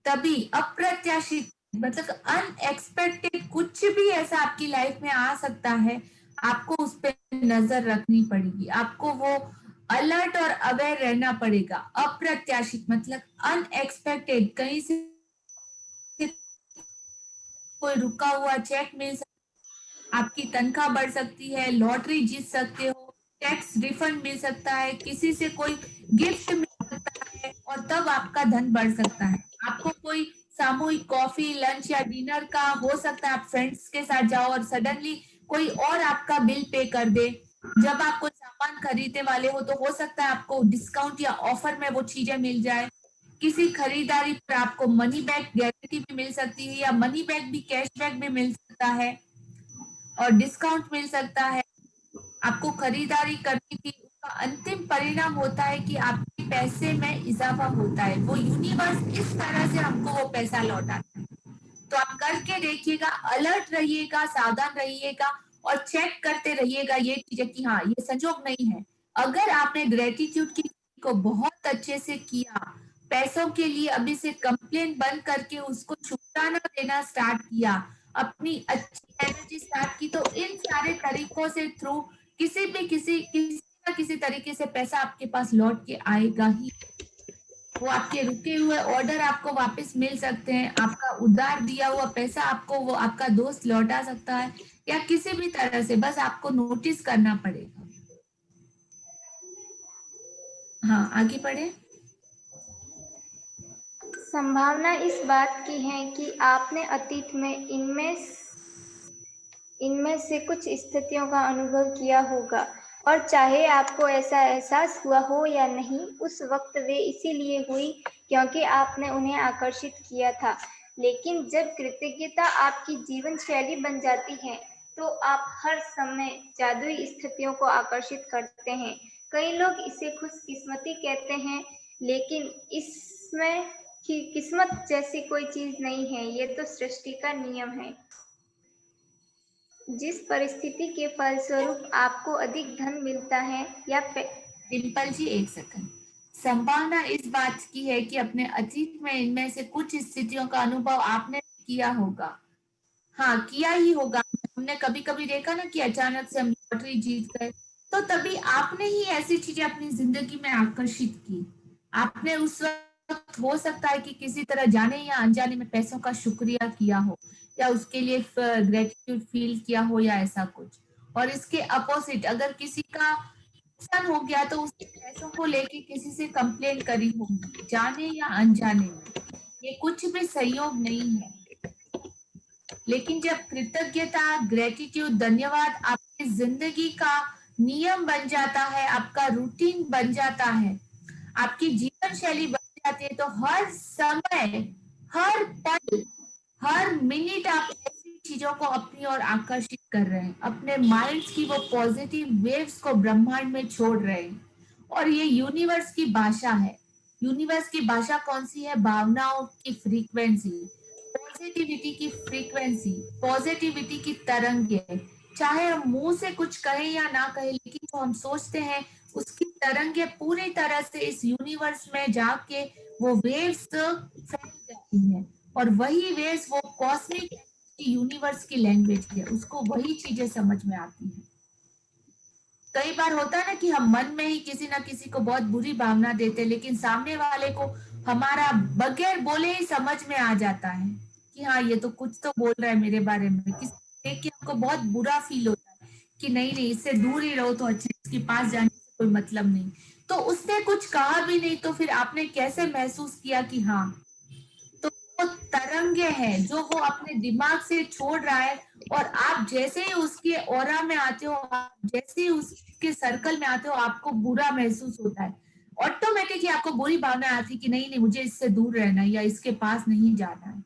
तभी अप्रत्याशित मतलब अनएक्सपेक्टेड कुछ भी ऐसा आपकी लाइफ में आ सकता है। आपको उस पर नजर रखनी पड़ेगी, आपको वो अलर्ट और अवेयर रहना पड़ेगा। अप्रत्याशित मतलब अनएक्सपेक्टेड, कहीं से कोई रुका हुआ चेक मिल सकता है, आपकी तनख्वाह बढ़ सकती है, लॉटरी जीत सकते हो, टैक्स रिफंड मिल सकता है, किसी से कोई गिफ्ट मिल सकता है और तब आपका धन बढ़ सकता है। आपको कोई सामूहिक कॉफी, लंच या डिनर का हो सकता है, आप फ्रेंड्स के साथ जाओ और सडनली कोई और आपका बिल पे कर दे। जब आप कोई सामान खरीदने वाले हो तो हो सकता है आपको डिस्काउंट या ऑफर में वो चीजें मिल जाए। किसी खरीदारी पर आपको मनी बैक गारंटी भी मिल सकती है या मनी बैक भी कैशबैक भी मिल सकता है और डिस्काउंट मिल सकता है। आपको खरीदारी करनी थी, उसका अंतिम परिणाम होता है कि आपके पैसे में इजाफा होता है। वो यूनिवर्स इस तरह से हमको वो पैसा लौटाता है। तो आप करके देखिएगा, अलर्ट रहिएगा, सावधान रहिएगा और चेक करते रहिएगा ये चीजें कि हाँ ये संजोग नहीं है। अगर आपने ग्रेटिट्यूड की को बहुत अच्छे से किया, पैसों के लिए अभी से कंप्लेन बंद करके उसको शुक्राना देना स्टार्ट किया, अपनी अच्छी एनर्जी स्टार्ट की, तो इन सारे तरीकों से थ्रू किसी ना किसी तरीके से पैसा आपके पास लौट के आएगा ही। वो आपके रुके हुए ऑर्डर आपको वापस मिल सकते हैं, आपका उधार दिया हुआ पैसा आपको वो आपका दोस्त लौटा सकता है, या किसी भी तरह से बस आपको नोटिस करना पड़ेगा। हाँ आगे बढ़े। संभावना इस बात की है कि आपने अतीत में इनमें से कुछ स्थितियों का अनुभव किया होगा, और चाहे आपको ऐसा एहसास हुआ हो या नहीं, उस वक्त वे इसीलिए हुई क्योंकि आपने उन्हें आकर्षित किया था। लेकिन जब कृतज्ञता आपकी जीवन शैली बन जाती है, तो आप हर समय जादुई स्थितियों को आकर्षित करते हैं। कई लोग इसे खुशकिस्मती कहते हैं, लेकिन इसमें किस्मत जैसी कोई चीज नहीं है, ये तो सृष्टि का नियम है। जिस परिस्थिति के फलस्वरूप आपको अधिक धन मिलता है या डिम्पल जी एक सेकंड। संभावना इस बात की है कि अपने अतीत में इनमें से कुछ स्थितियों का अनुभव आपने किया होगा। हाँ किया ही होगा। हमने कभी कभी देखा ना कि अचानक से हम लॉटरी जीत गए, तो तभी आपने ही ऐसी चीजें अपनी जिंदगी में आकर्षित की। आपने उस वक्त हो सकता है कि किसी तरह जाने या अनजाने में पैसों का शुक्रिया किया हो या उसके लिए ग्रेटिट्यूड फील किया हो या ऐसा कुछ। और इसके अपोजिट अगर किसी का नुकसान हो गया तो उसके पैसों को लेके किसी से कंप्लेन करी होगी, जाने या अनजाने में। ये कुछ भी सहयोग नहीं है। लेकिन जब कृतज्ञता, ग्रेटिट्यूड, धन्यवाद आपकी जिंदगी का नियम बन जाता है, आपका रूटीन बन जाता है, आपकी जीवन शैली बन जाती है, तो हर समय, हर पल, हर मिनट आप ऐसी चीजों को अपनी ओर आकर्षित कर रहे हैं, अपने माइंड्स की वो पॉजिटिव वेव्स को ब्रह्मांड में छोड़ रहे हैं। और ये यूनिवर्स की भाषा है। यूनिवर्स की भाषा कौन सी है? भावनाओं की फ्रीक्वेंसी, पॉजिटिविटी की फ्रीक्वेंसी, पॉजिटिविटी की तरंगे। चाहे हम मुंह से कुछ कहें या ना कहें, लेकिन जो हम सोचते हैं उसकी तरंगे पूरी तरह से इस यूनिवर्स में जाके वो वेव्स फैल जाती हैं। और वही वेव्स वो कॉस्मिक यूनिवर्स की लैंग्वेज है, उसको वही चीजें समझ में आती है। कई बार होता है ना कि हम मन में ही किसी ना किसी को बहुत बुरी भावना देते हैं, लेकिन सामने वाले को हमारा बगैर बोले ही समझ में आ जाता है कि हाँ ये तो कुछ तो बोल रहा है मेरे बारे में। किसी देख के हमको बहुत बुरा फील होता है कि नहीं नहीं इससे दूर ही रहो तो अच्छा, इसके पास जाने से कोई मतलब नहीं। तो उसने कुछ कहा भी नहीं, तो फिर आपने कैसे महसूस किया कि हाँ, तो वो तरंगे हैं जो वो अपने दिमाग से छोड़ रहा है, और आप जैसे ही उसके ऑरा में आते हो, आप जैसे ही उसके सर्कल में आते हो, आपको बुरा महसूस होता है। ऑटोमेटिकली आपको बुरी भावना आती है कि नहीं नहीं मुझे इससे दूर रहना है या इसके पास नहीं जाना है।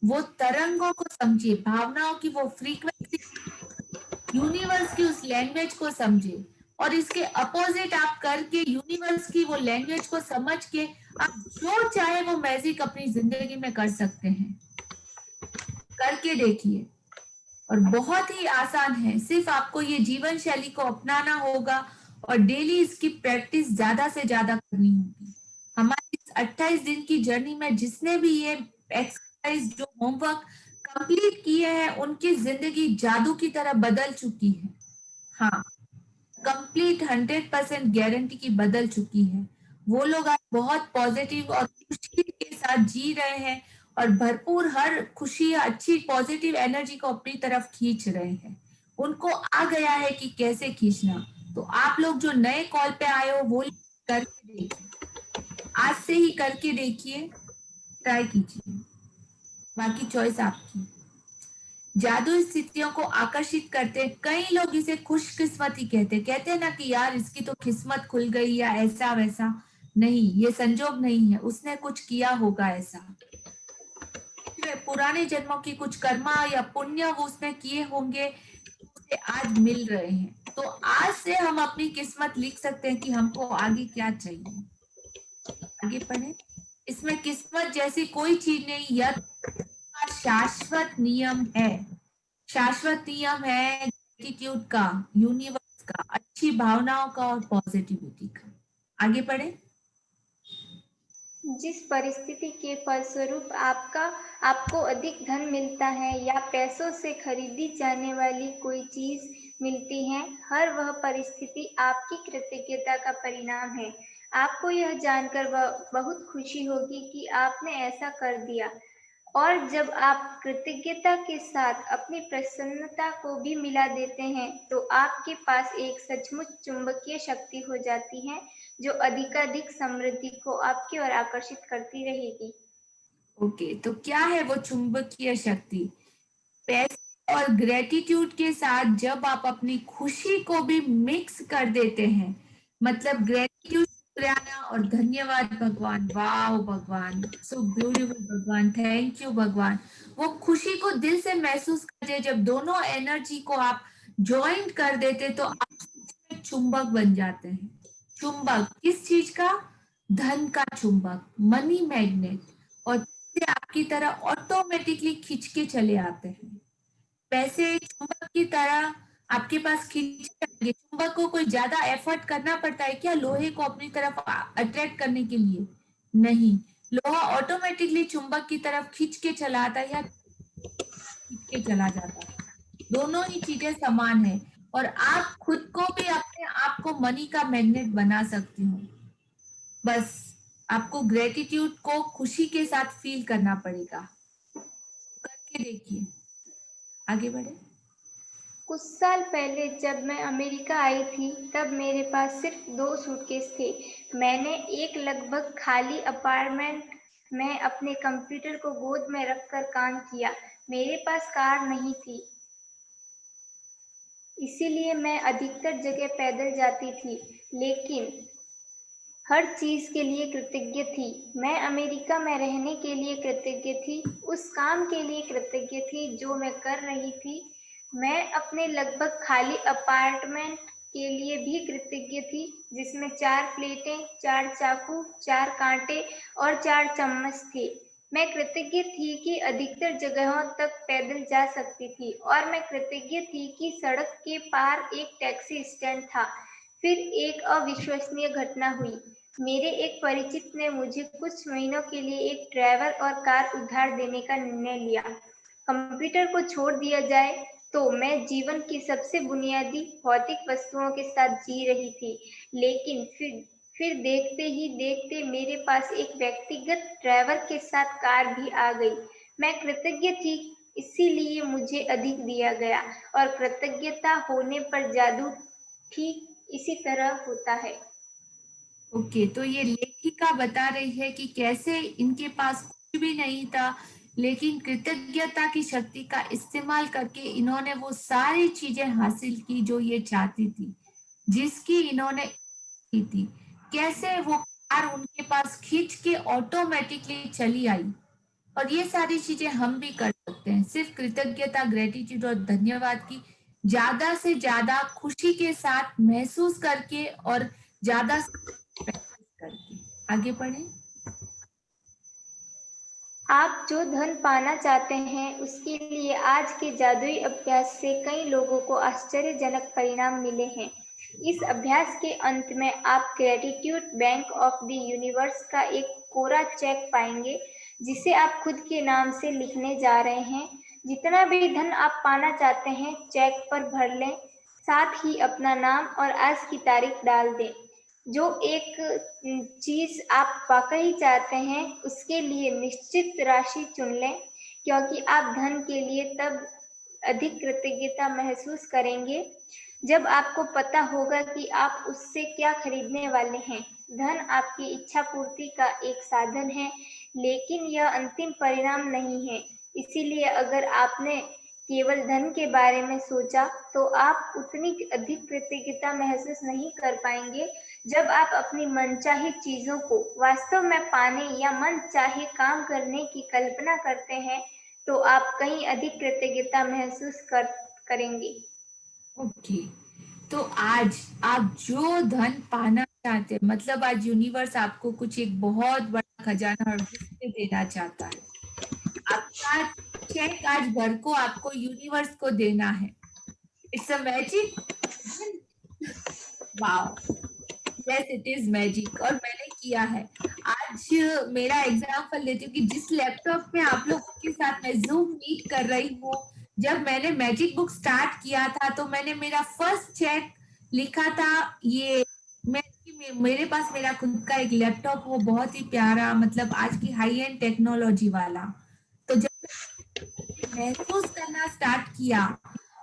वो तरंगों को समझिए, भावनाओं की वो फ्रीक्वेंसी, यूनिवर्स की उस लैंग्वेज को समझे, और इसके अपोजिट आप करके यूनिवर्स की वो लैंग्वेज को समझ के आप जो चाहे वो मैजिक अपनी जिंदगी में कर सकते हैं। करके देखिए, और बहुत ही आसान है, सिर्फ आपको ये जीवन शैली को अपनाना होगा और डेली इसकी प्रैक्टिस ज्यादा से ज्यादा करनी होगी। हमारी इस 28 दिन की जर्नी में जिसने भी ये एक्सरसाइज जो होमवर्क कंप्लीट किए हैं, उनकी जिंदगी जादू की तरह बदल चुकी है। हाँ, कंप्लीट 100% गारंटी की बदल चुकी है। वो लोग आज बहुत पॉजिटिव और खुशी के साथ जी रहे हैं, और भरपूर हर खुशी अच्छी पॉजिटिव एनर्जी को अपनी तरफ खींच रहे हैं। उनको आ गया है कि कैसे खींचना। तो आप लोग जो नए कॉल पे आए हो वो करके देखिए, आज से ही करके देखिए, ट्राई कीजिए, बाकी चॉइस आपकी। जादू स्थितियों को आकर्षित करते, कई लोग इसे खुशकिस्मती कहते हैं ना कि यार इसकी तो किस्मत खुल गई या ऐसा वैसा। नहीं, ये संजोग नहीं है, उसने कुछ किया होगा ऐसा, पुराने जन्मों की कुछ कर्मा या पुण्य वो उसने किए होंगे, उसे आज मिल रहे हैं। तो आज से हम अपनी किस्मत लिख सकते हैं कि हमको आगे क्या चाहिए। आगे पढ़े। इसमें किस्मत जैसी कोई चीज नहीं, यह शाश्वत नियम है। शाश्वत नियम है एटीट्यूड का, यूनिवर्स का, अच्छी भावनाओं का और पॉजिटिविटी का। आगे पढ़े। जिस परिस्थिति के फलस्वरूप आपको अधिक धन मिलता है या पैसों से खरीदी जाने वाली कोई चीज मिलती है, हर वह परिस्थिति आपकी कृतज्ञता का परिणाम है। आपको यह जानकर बहुत खुशी होगी कि आपने ऐसा कर दिया, और जब आप कृतज्ञता के साथ अपनी प्रसन्नता को भी मिला देते हैं, तो आपके पास एक सचमुच चुंबकीय शक्ति हो जाती है जो अधिकाधिक समृद्धि को आपकी ओर आकर्षित करती रहेगी। ओके, तो क्या है वो चुंबकीय शक्ति? पैसे और ग्रेटिट्यूड के साथ जब आप अपनी खुशी को भी मिक्स कर देते हैं, मतलब ग्रेटिट्यूड, शुक्राना और धन्यवाद भगवान, वाह भगवान, सो ब्यूटीफुल भगवान, थैंक यू भगवान, वो खुशी को दिल से महसूस करते, जब दोनों एनर्जी को आप ज्वाइन कर देते तो आप चुंबक बन जाते हैं। चुंबक किस चीज का? धन का चुंबक, मनी मैग्नेट, और पैसे आपकी तरह ऑटोमेटिकली खींच के चले आते हैं। पैसे चुंबक की तरह आपके पास खींचे आएंगे। चुंबक को कोई ज्यादा एफर्ट करना पड़ता है क्या लोहे को अपनी तरफ अट्रैक्ट करने के लिए? नहीं, लोहा ऑटोमेटिकली चुंबक की तरफ खींच के चला आता है या खींच के चला जाता है। दोनों ही चीजें समान है, और आप खुद को भी अपने आप को मनी का मैग्नेट बना सकती हो। बस आपको ग्रेटिट्यूड को खुशी के साथ फील करना पड़ेगा। करके देखिए, आगे बढ़े। कुछ साल पहले जब मैं अमेरिका आई थी, तब मेरे पास सिर्फ 2 सूटकेस थे। मैंने एक लगभग खाली अपार्टमेंट में अपने कंप्यूटर को गोद में रखकर काम किया। मेरे पास कार नहीं थी, इसीलिए मैं अधिकतर जगह पैदल जाती थी, लेकिन हर चीज के लिए कृतज्ञ थी। मैं अमेरिका में रहने के लिए कृतज्ञ थी, उस काम के लिए कृतज्ञ थी जो मैं कर रही थी। मैं अपने लगभग खाली अपार्टमेंट के लिए भी कृतज्ञ थी, जिसमें 4 प्लेटें, 4 चाकू, 4 कांटे और 4 चम्मच थे। मैं कृतज्ञ थी कि अधिकतर जगहों तक पैदल जा सकती थी, और मैं कृतज्ञ थी कि सड़क के पार एक टैक्सी स्टैंड था। फिर एक अविश्वसनीय घटना हुई। मेरे एक परिचित ने मुझे कुछ महीनों के लिए एक ट्रैवल और कार उधार देने का निर्णय लिया। कंप्यूटर को छोड़ दिया जाए तो मैं जीवन की सबसे बुनियादी भौतिक वस्तुओं के साथ जी रही थी, लेकिन फिर देखते ही देखते मेरे पास एक व्यक्तिगत ड्राइवर के साथ कार भी आ गई। मैं कृतज्ञ थी, इसीलिए मुझे अधिक दिया गया, और कृतज्ञता होने पर जादू ठीक इसी तरह होता है। ओके, तो ये लेखिका बता रही है कि कैसे इनके पास कुछ भी नहीं था, लेकिन कृतज्ञता की शक्ति का इस्तेमाल करके इन्होंने वो सारी चीजें हासिल की जो ये चाहती थी, जिसकी इन्होंने की थी। कैसे वो कार उनके पास खींच के ऑटोमेटिकली चली आई, और ये सारी चीजें हम भी कर सकते हैं, सिर्फ कृतज्ञता, ग्रेटिट्यूड और धन्यवाद की ज्यादा से ज्यादा खुशी के साथ महसूस करके और ज्यादा प्रैक्टिस करके। आगे बढ़े। आप जो धन पाना चाहते हैं उसके लिए आज के जादुई अभ्यास से कई लोगों को आश्चर्यजनक परिणाम मिले हैं। इस अभ्यास के अंत में आप gratitude bank of the universe का एक कोरा चेक पाएंगे, जिसे आप खुद के नाम से लिखने जा रहे हैं। जितना भी धन आप पाना चाहते हैं चेक पर भर लें, साथ ही अपना नाम और आज की तारीख डाल दें। जो एक चीज आप वाकई चाहते हैं उसके लिए निश्चित राशि चुन लें, क्योंकि आप धन के लिए तब अधिक कृतज्ञता महसूस करेंगे जब आपको पता होगा कि आप उससे क्या खरीदने वाले हैं। धन आपकी इच्छा पूर्ति का एक साधन है, लेकिन यह अंतिम परिणाम नहीं है। इसीलिए अगर आपने केवल धन के बारे में सोचा तो आप उतनी अधिक कृतज्ञता महसूस नहीं कर पाएंगे। जब आप अपनी मनचाही चीजों को वास्तव में पाने या मन चाहे काम करने की कल्पना करते हैं तो आप कहीं अधिक कृतज्ञता महसूस करेंगे। ओके, तो आज आप जो धन पाना चाहते हैं, मतलब आज यूनिवर्स आपको कुछ एक बहुत बड़ा खजाना और गिफ्ट देना चाहता है। आपका चेक आज भर को आपको यूनिवर्स को देना है। It's a magic. Wow, yes it is magic, और मैंने किया है। आज मेरा एग्जाम्पल लेती हूँ कि जिस लैपटॉप में आप लोगों के साथ मैं जूम मीट कर रही हूँ, जब मैंने मैजिक बुक स्टार्ट किया था तो मैंने मेरा फर्स्ट चेक लिखा था। ये मेरे पास मेरा खुद का एक लैपटॉप, वो बहुत ही प्यारा, मतलब आज की हाई एंड टेक्नोलॉजी वाला। तो जब महसूस करना स्टार्ट किया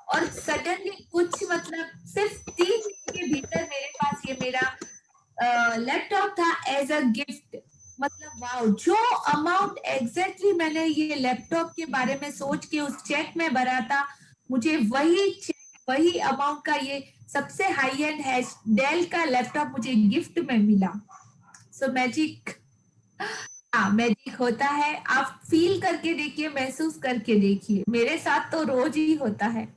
और सडनली कुछ मतलब सिर्फ 3 दिन के भीतर मेरे पास ये मेरा लैपटॉप था एज अ गिफ्ट। मतलब वाओ, जो अमाउंट एग्जैक्टली मैंने ये लैपटॉप के बारे में सोच के उस चेक में भरा था, मुझे वही चेक, वही अमाउंट का ये सबसे हाई एंड है डेल का लैपटॉप मुझे गिफ्ट में मिला। सो मैजिक, हाँ मैजिक होता है। आप फील करके देखिए, महसूस करके देखिए, मेरे साथ तो रोज ही होता है।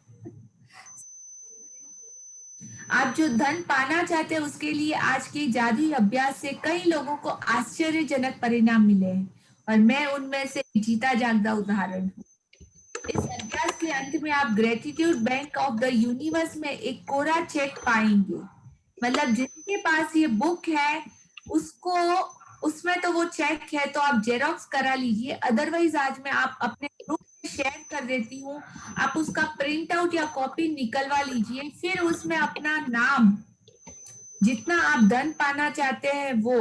आप जो धन पाना चाहते हैं उसके लिए आज के जादुई अभ्यास से कई लोगों को आश्चर्यजनक परिणाम मिले हैं, और मैं उनमें से जीता जागता उदाहरण हूँ। इस अभ्यास के अंत में आप gratitude bank of the universe में एक कोरा चेक पाएंगे। मतलब जिनके पास ये बुक है उसको, उसमें तो वो चेक है तो आप जेरोक्स करा लीजिए, अदरवाइज आज मैं आप अपने ग्रुप में शेयर कर देती हूँ, आप उसका प्रिंट आउट या कॉपी निकलवा लीजिए। फिर उसमें अपना नाम, जितना आप धन पाना चाहते हैं वो,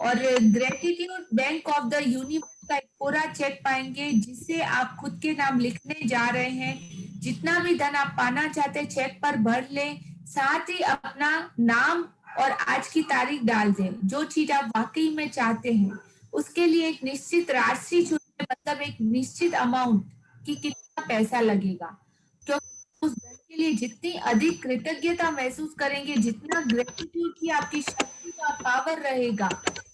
और gratitude bank of the universe का एक पूरा चेक पाएंगे जिसे आप खुद के नाम लिखने जा रहे हैं। जितना भी धन आप पाना चाहते हैं चेक पर भर लें, साथ ही अपना नाम और आज की तारीख डाल दें। जो चीज आप वाकई में चाहते हैं उसके लिए एक निश्चित राशि चुनें, मतलब एक निश्चित अमाउंट कि कितना पैसा लगेगा। क्योंकि उस धन के लिए जितनी अधिक कृतज्ञता महसूस करेंगे, जितना ग्रेटिट्यूड की आपकी शक्ति का पावर रहेगा,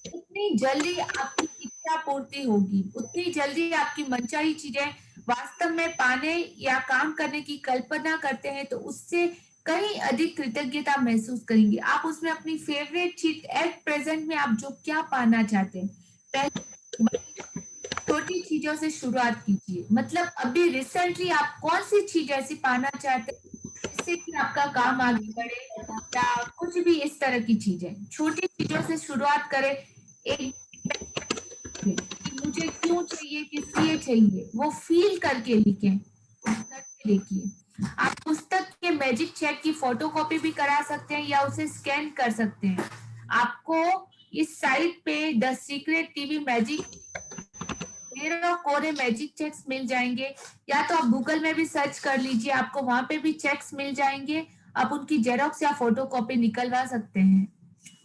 उतनी जल्दी आपकी इच्छा पूर्ति होगी, उतनी जल्दी आपकी मनचाही चीजें वास्तव में पाने या काम करने की कल्पना करते हैं तो उससे कहीं अधिक कृतज्ञता महसूस करेंगे। आप उसमें अपनी फेवरेट चीज एट प्रेजेंट में आप जो क्या पाना चाहते हैं, पहले छोटी चीजों से शुरुआत कीजिए। मतलब अभी रिसेंटली आप कौन सी चीज ऐसी पाना चाहते हैं जिससे कि आपका काम आगे बढ़े, या कुछ भी इस तरह की चीजें, छोटी चीजों से शुरुआत करें। एक कि मुझे क्यों चाहिए, किस लिए चाहिए, वो फील करके लिखें, करके देखिए। आप पुस्तक के मैजिक चेक की फोटोकॉपी भी करा सकते हैं या उसे स्कैन कर सकते हैं। आपको इस साइट पे द सीक्रेट टीवी मैजिक कोरे मैजिक चेक्स मिल जाएंगे, या तो आप गूगल में भी सर्च कर लीजिए, आपको वहां पे भी चेक्स मिल जाएंगे। आप उनकी जेरोक्स या फोटोकॉपी निकलवा सकते हैं,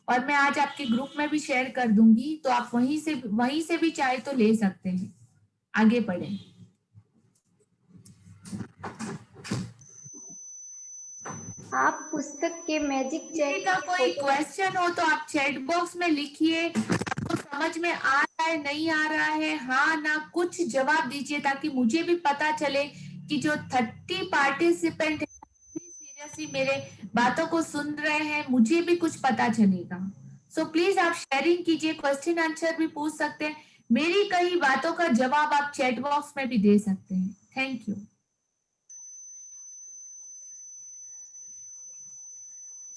और मैं आज आपके ग्रुप में भी शेयर कर दूंगी, तो आप वहीं से भी चाहे तो ले सकते हैं। आगे बढ़े। आप पुस्तक के मैजिक किसी चेक का की कोई फोटो क्वेश्चन हो तो आप चैट बॉक्स में लिखिए। आपको समझ में आ रहा है, नहीं आ रहा है, हाँ ना, कुछ जवाब दीजिए, ताकि मुझे भी पता चले कि जो 30 पार्टिसिपेंट सीरियसली मेरे बातों को सुन रहे हैं, मुझे भी कुछ पता चलेगा। सो प्लीज आप शेयरिंग कीजिए, क्वेश्चन आंसर भी पूछ सकते हैं, मेरी कई बातों का जवाब आप चैट बॉक्स में भी दे सकते हैं। Thank you.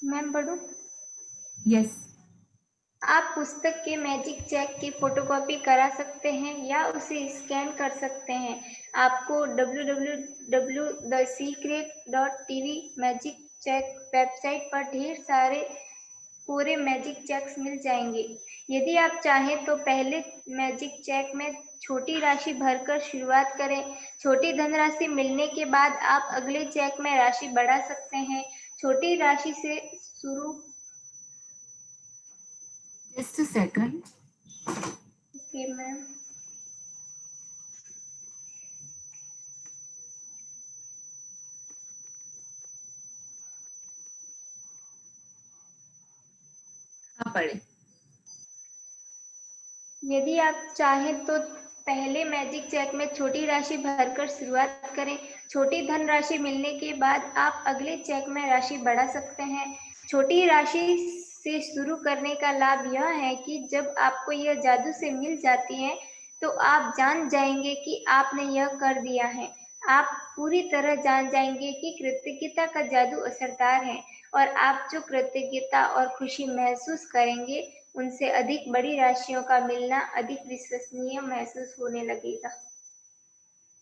मैम पढ़ूं? यस। आप पुस्तक के मैजिक चेक की फोटोकॉपी करा सकते हैं या उसे स्कैन कर सकते हैं। आपको www.thesecret.tv मैजिक चेक वेबसाइट पर ढेर सारे पूरे मैजिक चेक्स मिल जाएंगे। यदि आप चाहें तो पहले मैजिक चेक में छोटी राशि भरकर शुरुआत करें। छोटी धनराशि मिलने के बाद आप अगले चेक में राशि बढ़ा सकते हैं। छोटी राशि से शुरू just a second. Okay ma'am. हाँ, पढ़े। यदि आप चाहें तो पहले मैजिक चेक में छोटी राशि भरकर शुरुआत करें। छोटी धनराशि मिलने के बाद आप अगले चेक में राशि बढ़ा सकते हैं। छोटी राशि से शुरू करने का लाभ यह है कि जब आपको यह जादू से मिल जाती है तो आप जान जाएंगे कि आपने यह कर दिया है। आप पूरी तरह जान जाएंगे कि कृतज्ञता का जादू असरदार है, और आप जो कृतज्ञता और खुशी महसूस करेंगे उनसे अधिक बड़ी राशियों का मिलना अधिक विश्वसनीय महसूस होने लगेगा।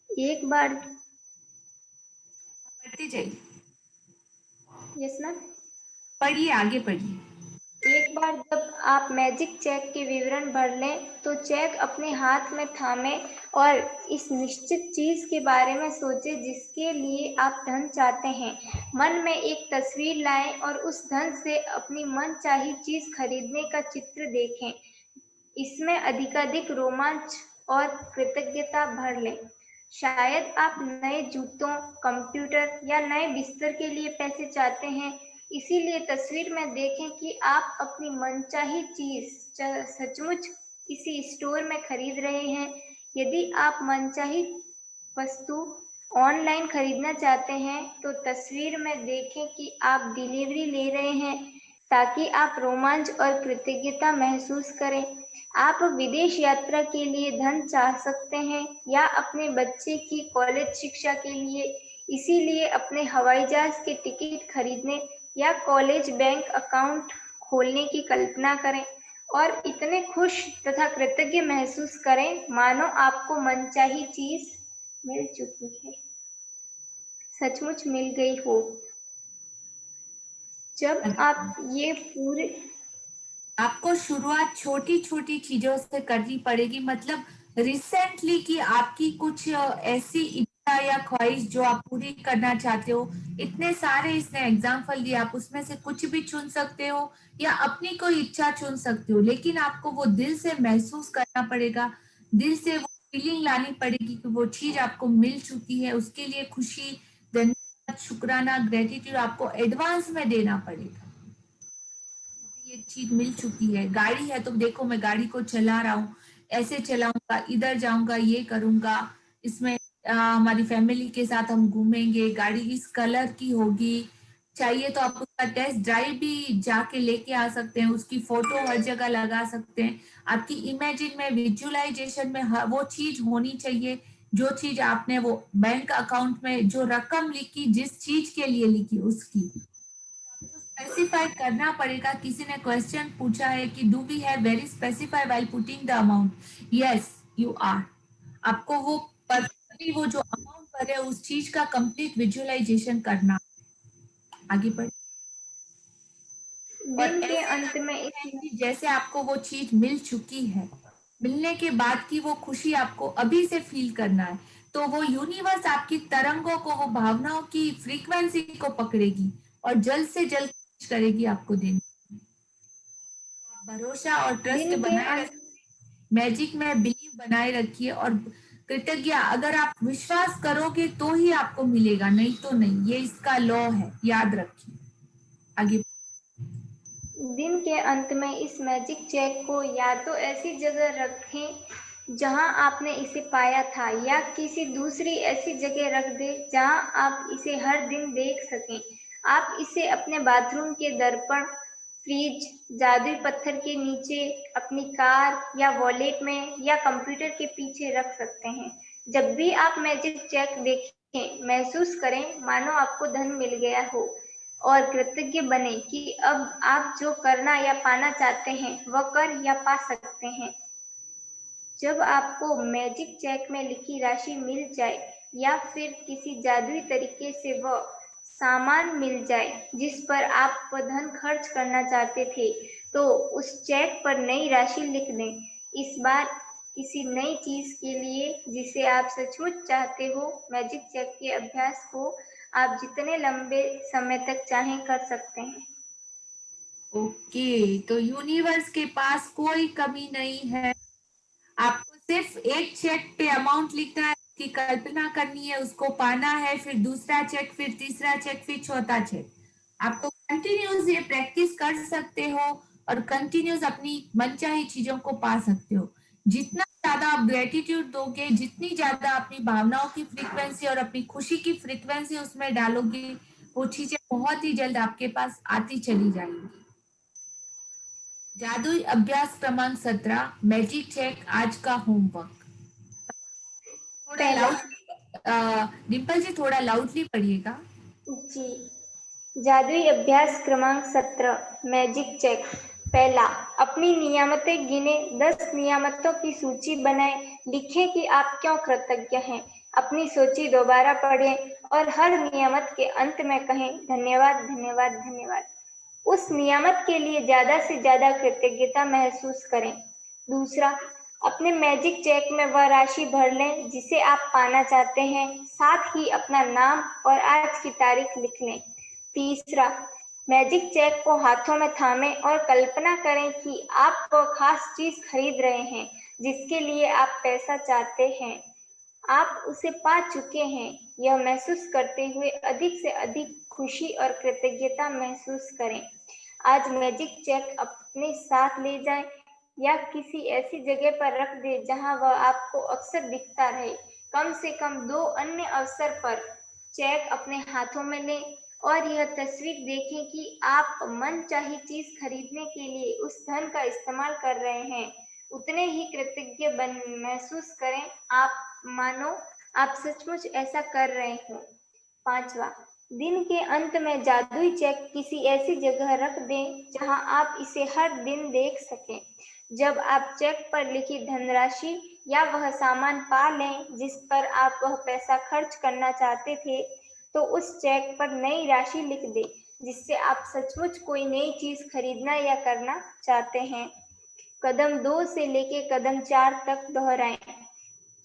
एक बार पढ़ते जाइए। Yes ma'am. पढ़िए, आगे पढ़िए। एक बार जब आप मैजिक चेक के विवरण भर लें तो चेक अपने हाथ में थामें और इस निश्चित चीज के बारे में सोचें जिसके लिए आप धन चाहते हैं। मन में एक तस्वीर लाएं और उस धन से अपनी मनचाही चीज खरीदने का चित्र देखें। इसमें अधिकाधिक रोमांच और कृतज्ञता भर लें। शायद आप नए जूतों, कंप्यूटर या नए बिस्तर के लिए पैसे चाहते हैं। इसीलिए तस्वीर में देखें कि आप अपनी मनचाही चीज सचमुच किसी स्टोर में खरीद रहे हैं। यदि आप मनचाही वस्तु ऑनलाइन खरीदना चाहते हैं तो तस्वीर में देखें कि आप डिलीवरी ले रहे हैं, ताकि आप रोमांच और कृतज्ञता महसूस करें। आप विदेश यात्रा के लिए धन चाह सकते हैं या अपने बच्चे की कॉलेज शिक्षा के लिए, इसीलिए अपने हवाई जहाज के टिकट खरीदने या कॉलेज बैंक अकाउंट खोलने की कल्पना करें और इतने खुश तथा कृतज्ञ महसूस करें मानो आपको मनचाही चीज मिल चुकी है, सचमुच मिल गई हो। जब आप ये पूरे आपको शुरुआत छोटी छोटी चीजों से करनी पड़ेगी, मतलब रिसेंटली कि आपकी कुछ ऐसी इच्छा या ख्वाहिश जो आप पूरी करना चाहते हो। इतने सारे इसने एग्जाम्पल दिए, आप उसमें से कुछ भी चुन सकते हो या अपनी कोई इच्छा चुन सकते हो, लेकिन आपको वो दिल से महसूस करना पड़ेगा, दिल से वो फीलिंग लानी पड़ेगी कि वो चीज आपको मिल चुकी है। उसके लिए खुशी, धन्यवाद, शुक्राना, ग्रेटिट्यूड आपको एडवांस में देना पड़ेगा। ये चीज मिल चुकी है। गाड़ी है तो देखो, मैं गाड़ी को चला रहा हूँ, ऐसे चलाऊंगा, इधर जाऊंगा, ये करूंगा, इसमें हमारी फैमिली के साथ हम घूमेंगे, गाड़ी इस कलर की होगी। चाहिए तो आप उसका टेस्ट ड्राइव भी जाके लेके आ सकते हैं, उसकी फोटो हर जगह लगा सकते हैं। आपकी इमेजिन में, विजुअलाइजेशन में वो चीज होनी चाहिए जो चीज आपने वो बैंक अकाउंट में जो रकम लिखी, जिस चीज के लिए लिखी उसकी स्पेसिफाई करना पड़ेगा। किसी ने क्वेश्चन पूछा है कि do we have very specify while putting the amount? Yes you are. आपको वो परफेक्टली वो जो अमाउंट भरे उस चीज का कंप्लीट विजुअलाइजेशन करना। आगे बढ़। और दिन के ऐसे अंत में लगता है इस कि जैसे आपको वो चीज मिल चुकी है, मिलने के बाद की वो खुशी आपको अभी से फील करना है। तो वो यूनिवर्स आपकी तरंगों को, वो भावनाओं की फ्रीक्वेंसी को पकड़ेगी और जल्द से जल्द कोशिश करेगी आपको देने। भरोसा और ट्रस्ट दिन के बनाए अंत रखिए, मैजिक में बिलीव बनाए रखिए और कृतज्ञ, अगर आप विश्वास करोगे तो ही आपको मिलेगा, नहीं तो नहीं। ये इसका लॉ है, याद रखिए। आगे। दिन के अंत में इस मैजिक चेक को या तो ऐसी जगह रखें जहां आपने इसे पाया था, या किसी दूसरी ऐसी जगह रख दें जहां आप इसे हर दिन देख सकें। आप इसे अपने बाथरूम के दर्पण, फ्रिज, जादुई पत्थर के नीचे, अपनी कार या वॉलेट में, या कंप्यूटर के पीछे रख सकते हैं। जब भी आप मैजिक चेक देखें, महसूस करें मानो आपको धन मिल गया हो, और कृतज्ञ बने कि अब आप जो करना या पाना चाहते हैं वह कर या पा सकते हैं। जब आपको मैजिक चेक में लिखी राशि मिल जाए, या फिर किसी जादुई तरीके से वह सामान मिल जाए जिस पर आप वह धन खर्च करना चाहते थे, तो उस चेक पर नई राशि लिख दें। इस बार किसी नई चीज के लिए जिसे आप सचमुच चाहते हो। मैजिक चेक के अभ्यास को आप जितने लंबे समय तक चाहें कर सकते हैं। ओके, तो यूनिवर्स के पास कोई कमी नहीं है। आपको सिर्फ एक चेक पे अमाउंट लिखना है, उसकी कल्पना करनी है, उसको पाना है, फिर दूसरा चेक, फिर तीसरा चेक, फिर चौथा चेक। आपको कंटिन्यूस ये प्रैक्टिस कर सकते हो और कंटिन्यूस अपनी मनचाही चीजों को पा सकते हो। जितना ज्यादा आप ग्रेटिट्यूड दोगे, जितनी ज्यादा अपनी भावनाओं की फ्रीक्वेंसी और अपनी खुशी की फ्रीक्वेंसी उसमें डालोगे, वो चीजें बहुत ही जल्द आपके पास आती चली जाएंगी। जादुई अभ्यास क्रमांक 17, मैजिक चेक, आज का होमवर्क। थोड़ा पहला। लाउड, डिम्पल जी थोड़ा लाउडली पढ़िएगा। जी। जादुई अभ्यास क्रमांक 17, मैजिक चेक। पहला, अपनी नियामतें गिने, 10 नियामतों की सूची बनाएं। लिखें कि आप क्यों कृतज्ञ हैं। अपनी सूची दोबारा पढ़ें और हर नियामत के अंत में कहें धन्यवाद, धन्यवाद, धन्यवाद। उस नियामत के लिए ज्यादा से ज्यादा कृतज्ञता महसूस करें। दूसरा, अपने मैजिक चेक में वह राशि भर लें जिसे आप पाना चाहते हैं, साथ ही अपना नाम और आज की तारीख लिख लें। तीसरा, मैजिक चेक को हाथों में थामें और कल्पना करें कि आप वह खास चीज खरीद रहे हैं जिसके लिए आप पैसा चाहते हैं। आप उसे पा चुके हैं। यह महसूस करते हुए अधिक से अधिक खुशी और कृतज्ञता महसूस करें। आज मैजिक चेक अपने साथ ले जाएं या किसी ऐसी जगह पर रख दें जहां वह आपको अक्सर दिखता रहे। कम से कम 2 अन्य अवसर पर चेक अपने हाथों में लें और यह तस्वीर देखें कि आप मनचाही चीज खरीदने के लिए उस धन का इस्तेमाल कर रहे हैं। उतने ही कृतज्ञ महसूस करें, आप मानो आप सचमुच ऐसा कर रहे हो। पांचवा, दिन के अंत में जादुई चेक किसी ऐसी जगह रख दें जहां आप इसे हर दिन देख सकें। जब आप चेक पर लिखी धनराशि या वह सामान पा लें जिस पर आप वह पैसा खर्च करना चाहते थे, तो उस चेक पर नई राशि लिख दें जिससे आप सचमुच कोई नई चीज खरीदना या करना चाहते हैं। कदम 2 से लेके कदम 4 तक दोहराएं।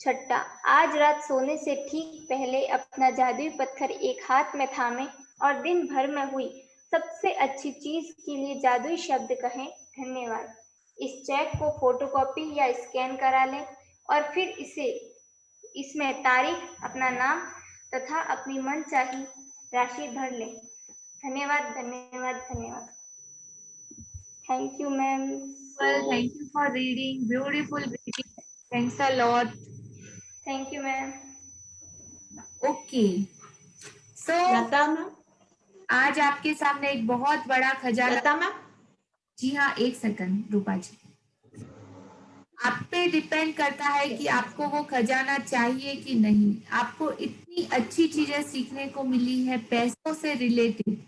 छठा, आज रात सोने से ठीक पहले अपना जादुई पत्थर एक हाथ में थामें और दिन भर में हुई सबसे अच्छी चीज के लिए जादुई शब्द कहें धन्यवाद। इस चेक को फोटोकॉपी या स्कैन करा लें और फिर इसमें तारीख, अपना नाम तथा अपनी मनचाही राशि भर लें। धन्यवाद, धन्यवाद, धन्यवाद। Thank you ma'am. Well, thank you for reading. Beautiful reading. Thanks a lot. Thank you ma'am. Okay. So, Lata ma'am, आज आपके सामने एक बहुत बड़ा खजाना। लता मैम, जी हाँ, एक सेकंड रूपा जी। आप पे डिपेंड करता है कि आपको वो खजाना चाहिए कि नहीं। आपको इतनी अच्छी चीजें सीखने को मिली है पैसों से रिलेटेड।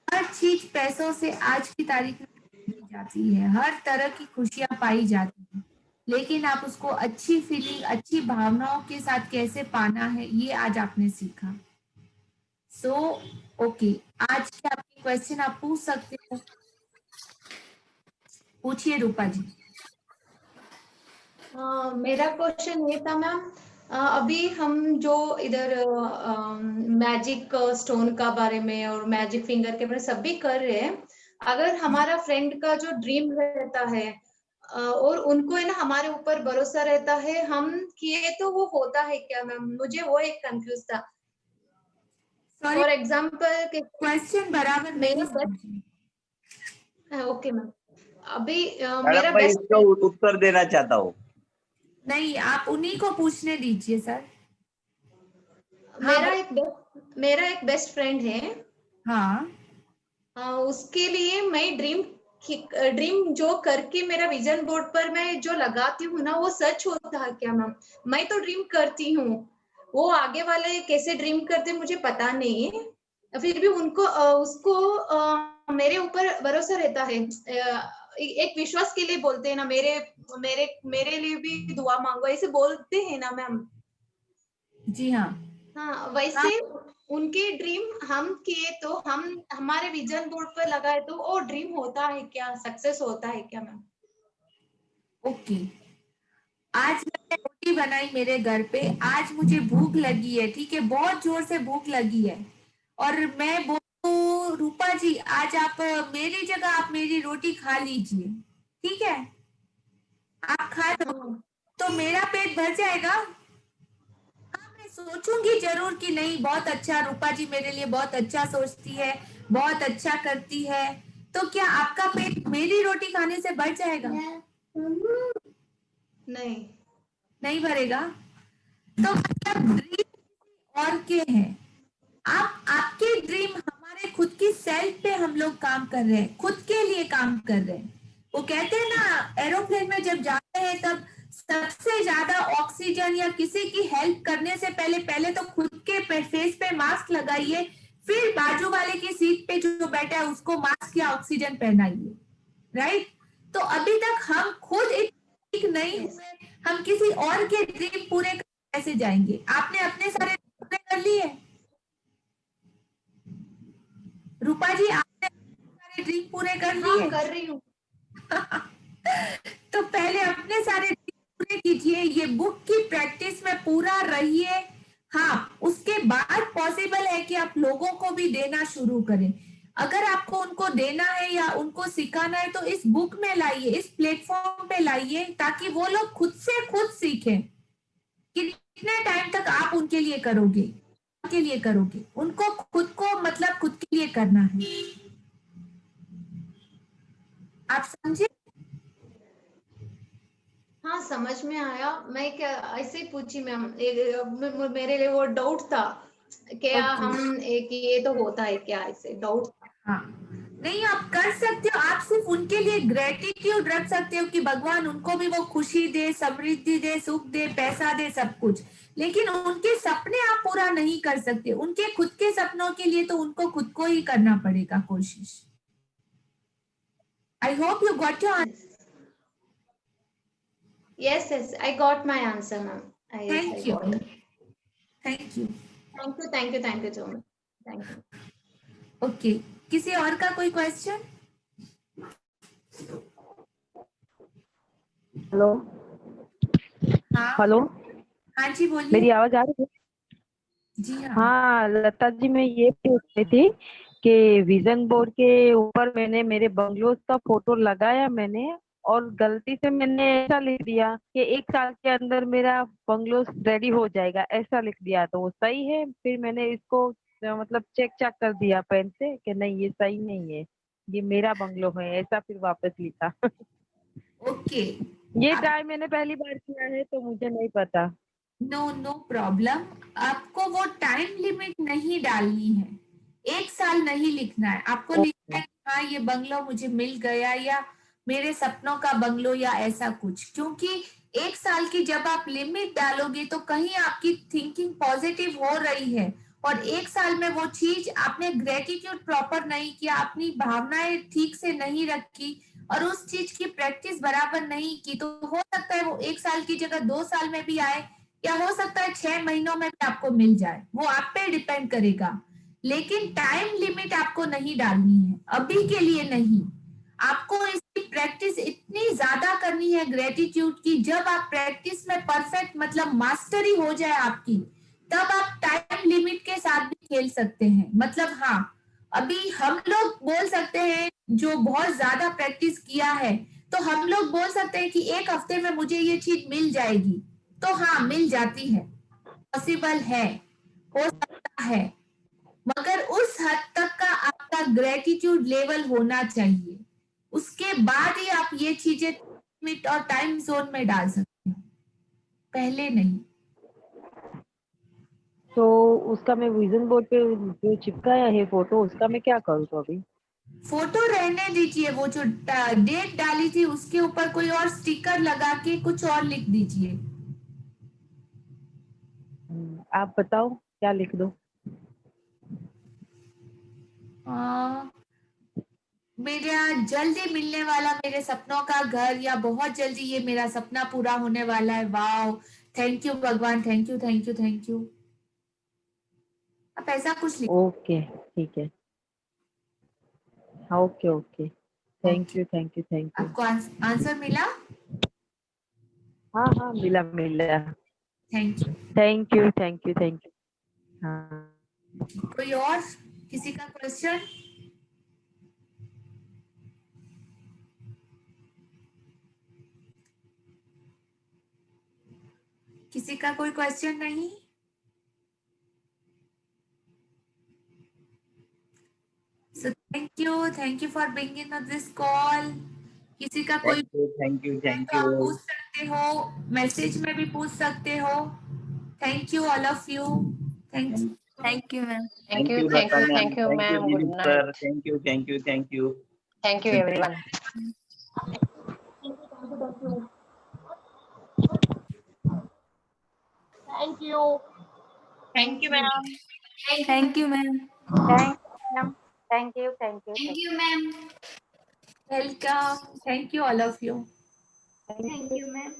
हर चीज पैसों से आज की तारीख में दी जाती है, हर तरह की खुशियां पाई जाती है, लेकिन आप उसको अच्छी फीलिंग, अच्छी भावनाओं के साथ कैसे पाना है, ये आज आपने सीखा। सो ओके, आज के आपके क्वेश्चन आप पूछ सकते हो, पूछिए रूपा जी। मेरा क्वेश्चन ये था मैम, अभी हम जो इधर मैजिक स्टोन का बारे में और मैजिक फिंगर के बारे में सब भी कर रहे हैं, अगर हमारा फ्रेंड का जो ड्रीम रहता है और उनको है ना हमारे ऊपर भरोसा रहता है, हम किए तो वो होता है क्या मैम? मुझे वो एक कंफ्यूज था। सॉरी, फॉर एग्जाम्पल क्वेश्चन बराबर नहीं मेरा समझी। ओके मैम, अभी मैडम मेरा मैं बेस्ट इसका उत्तर देना चाहता हूँ। नहीं, आप उन्हीं को पूछने दीजिए सर। मेरा एक बेस्ट फ्रेंड है। हाँ, उसके लिए मैं ड्रीम जो करके मेरा विजन बोर्ड पर मैं जो लगाती हूँ ना, वो सच होता है क्या मैम? मैं तो ड्रीम करती हूँ, वो आगे वाले कैसे ड्रीम करते मुझे पता नहीं है, फिर भी उनको उसको मेरे ऊपर भरोसा रहता है। एक विश्वास के लिए बोलते हैं ना, मेरे मेरे मेरे लिए भी दुआ मांगो, ऐसे बोलते हैं ना मैम। जी हाँ। हाँ, वैसे उनके ड्रीम हम किए तो हम हमारे विजन बोर्ड पर लगाए तो वो ड्रीम होता है क्या, सक्सेस होता है क्या मैम? ओके, आज मैंने रोटी बनाई मेरे घर पे, आज मुझे भूख लगी है, ठीक है, बहुत जोर से भूख लगी है, और मैं बोलूं रूपा जी आज आप मेरी जगह आप मेरी रोटी खा लीजिए, ठीक है, आप खा लो, तो मेरा पेट भर जाएगा। हाँ, मैं सोचूंगी जरूर कि नहीं, बहुत अच्छा, रूपा जी मेरे लिए बहुत अच्छा सोचती है, बहुत अच्छा करती है, तो क्या आपका पेट मेरी रोटी खाने से भर जाएगा? नहीं। नहीं भरेगा। तो मतलब ड्रीम और के हैं, आप आपके ड्रीम, हमारे खुद की सेल्फ पे हम लोग काम कर रहे हैं, खुद के लिए काम कर रहे हैं। वो कहते हैं ना, एरोप्लेन में जब जाते हैं तब सबसे ज्यादा ऑक्सीजन या किसी की हेल्प करने से पहले पहले तो खुद के फेस पे मास्क लगाइए, फिर बाजू वाले की सीट पे जो बैठा है उसको मास्क या ऑक्सीजन पहनाइए, राइट? तो अभी तक हम खुद ठीक नहीं हुए, हम किसी और के ड्रीम पूरे कैसे जाएंगे? आपने अपने सारे पूरे कर लिए रूपा जी, आपने सारे ड्रीम पूरे कर लिए? हाँ, कर रही हूँ। तो पहले अपने सारे ड्रीम पूरे कीजिए, ये बुक की प्रैक्टिस में पूरा रहिए। हाँ, उसके बाद पॉसिबल है कि आप लोगों को भी देना शुरू करें। अगर आपको उनको देना है या उनको सिखाना है तो इस बुक में लाइए, इस प्लेटफॉर्म पे लाइए, ताकि वो लोग खुद से खुद सीखें कि कितने टाइम तक आप उनके लिए करोगे, के लिए करोगे, उनको खुद को मतलब खुद के लिए करना है। आप समझे? हाँ, समझ में आया। मैं क्या ऐसे ही पूछी मैम, मेरे लिए वो डाउट था क्या हम एक ये तो होता है क्या, ऐसे डाउट। हाँ, नहीं, आप कर सकते हो, आप सिर्फ उनके लिए ग्रेटिट्यूड रख सकते हो कि भगवान उनको भी वो खुशी दे, समृद्धि दे, सुख दे, पैसा दे, सब कुछ, लेकिन उनके सपने आप पूरा नहीं कर सकते। उनके खुद के सपनों के लिए तो उनको खुद को ही करना पड़ेगा कोशिश। I hope you got your answer. Yes, I got my answer ma'am. I thank you, got it. Thank you. Thank you so much। Thank you। Okay, किसी और का कोई क्वेश्चन? हेलो। हाँ, हेलो, हाँ जी बोलिए। मेरी आवाज आ रही है? जी हाँ। हाँ लता जी, मैं ये पूछ रही थी कि विजन बोर्ड के ऊपर मैंने मेरे बंगलोज का फोटो लगाया मैंने, और गलती से मैंने ऐसा लिख दिया कि 1 साल के अंदर मेरा बंगलोज रेडी हो जाएगा, ऐसा लिख दिया, तो वो सही है? फिर मैंने इसको मतलब चेक चेक कर दिया पेन से कि नहीं ये सही नहीं है, ये मेरा बंगलो है, ऐसा फिर वापस लिखा। ओके, ये ट्राई मैंने पहली बार किया है तो मुझे नहीं पता। No no problem. आपको वो टाइम लिमिट नहीं डालनी है, 1 साल नहीं लिखना है, आपको लिखना है कि हाँ ये बंगलो मुझे मिल गया, या मेरे सपनों का बंगलो या ऐसा कुछ, क्योंकि 1 साल की जब आप लिमिट डालोगे तो कहीं आपकी थिंकिंग पॉजिटिव हो रही है, और 1 साल में वो चीज आपने ग्रेटिट्यूड प्रॉपर नहीं किया, अपनी भावनाएं ठीक से नहीं रखी और उस चीज की प्रैक्टिस बराबर नहीं की, तो हो सकता है वो 1 साल की जगह 2 साल में भी आए, या हो सकता है 6 महीनों में भी आपको मिल जाए, वो आप पे डिपेंड करेगा। लेकिन टाइम लिमिट आपको नहीं डालनी है, अभी के लिए नहीं। आपको इसकी प्रैक्टिस इतनी ज्यादा करनी है ग्रेटिट्यूड की, जब आप प्रैक्टिस में परफेक्ट मतलब मास्टरी हो जाए आपकी, तब आप टाइम लिमिट के साथ भी खेल सकते हैं। मतलब हाँ, अभी हम लोग बोल सकते हैं जो बहुत ज्यादा प्रैक्टिस किया है, तो हम लोग बोल सकते हैं कि 1 हफ्ते में मुझे ये चीज मिल जाएगी, तो हाँ मिल जाती है, पॉसिबल है, हो सकता है, मगर उस हद तक का आपका ग्रेटिट्यूड लेवल होना चाहिए, उसके बाद ही आप ये चीजें लिमिट और टाइम जोन में डाल सकते हैं, पहले नहीं। तो उसका मैं विजन बोर्ड पे जो चिपकाया है फोटो, उसका मैं क्या करूँ तो अभी? फोटो रहने दीजिए, वो जो डेट डाली थी उसके ऊपर कोई और स्टिकर लगा के कुछ और लिख दीजिए। आप बताओ क्या लिख दो? मेरा जल्दी मिलने वाला मेरे सपनों का घर, या बहुत जल्दी ये मेरा सपना पूरा होने वाला है। वाओ, थैंक यू भगवान, thank you thank you thank you. आप ऐसा कुछ लिख। ओके ठीक है, okay okay, thank okay, you thank you thank you. आपको आंसर मिला? हाँ हाँ, मिला मिला। Thank you. Thank you thank you thank you. हाँ, कोई और, किसी का क्वेश्चन? किसी का कोई क्वेश्चन नहीं? So thank you for being in this call. किसी का कोई थैंक यू है थैंक तो आप यू। पूछ सकते हो, मैसेज में भी पूछ सकते हो। Thank you all of you. Thanks. Thank you, ma'am. Thank you Lata ma'am, Thank you, thank you ma'am. Good Dilip night. Sir, thank you thank you thank you. Thank you, everyone. Thank you. Thank you, ma'am. Thank you, ma'am. Thank you, ma'am. Thank you. Thank you. Thank you, ma'am. Welcome, thank you all of you. Thank you, ma'am.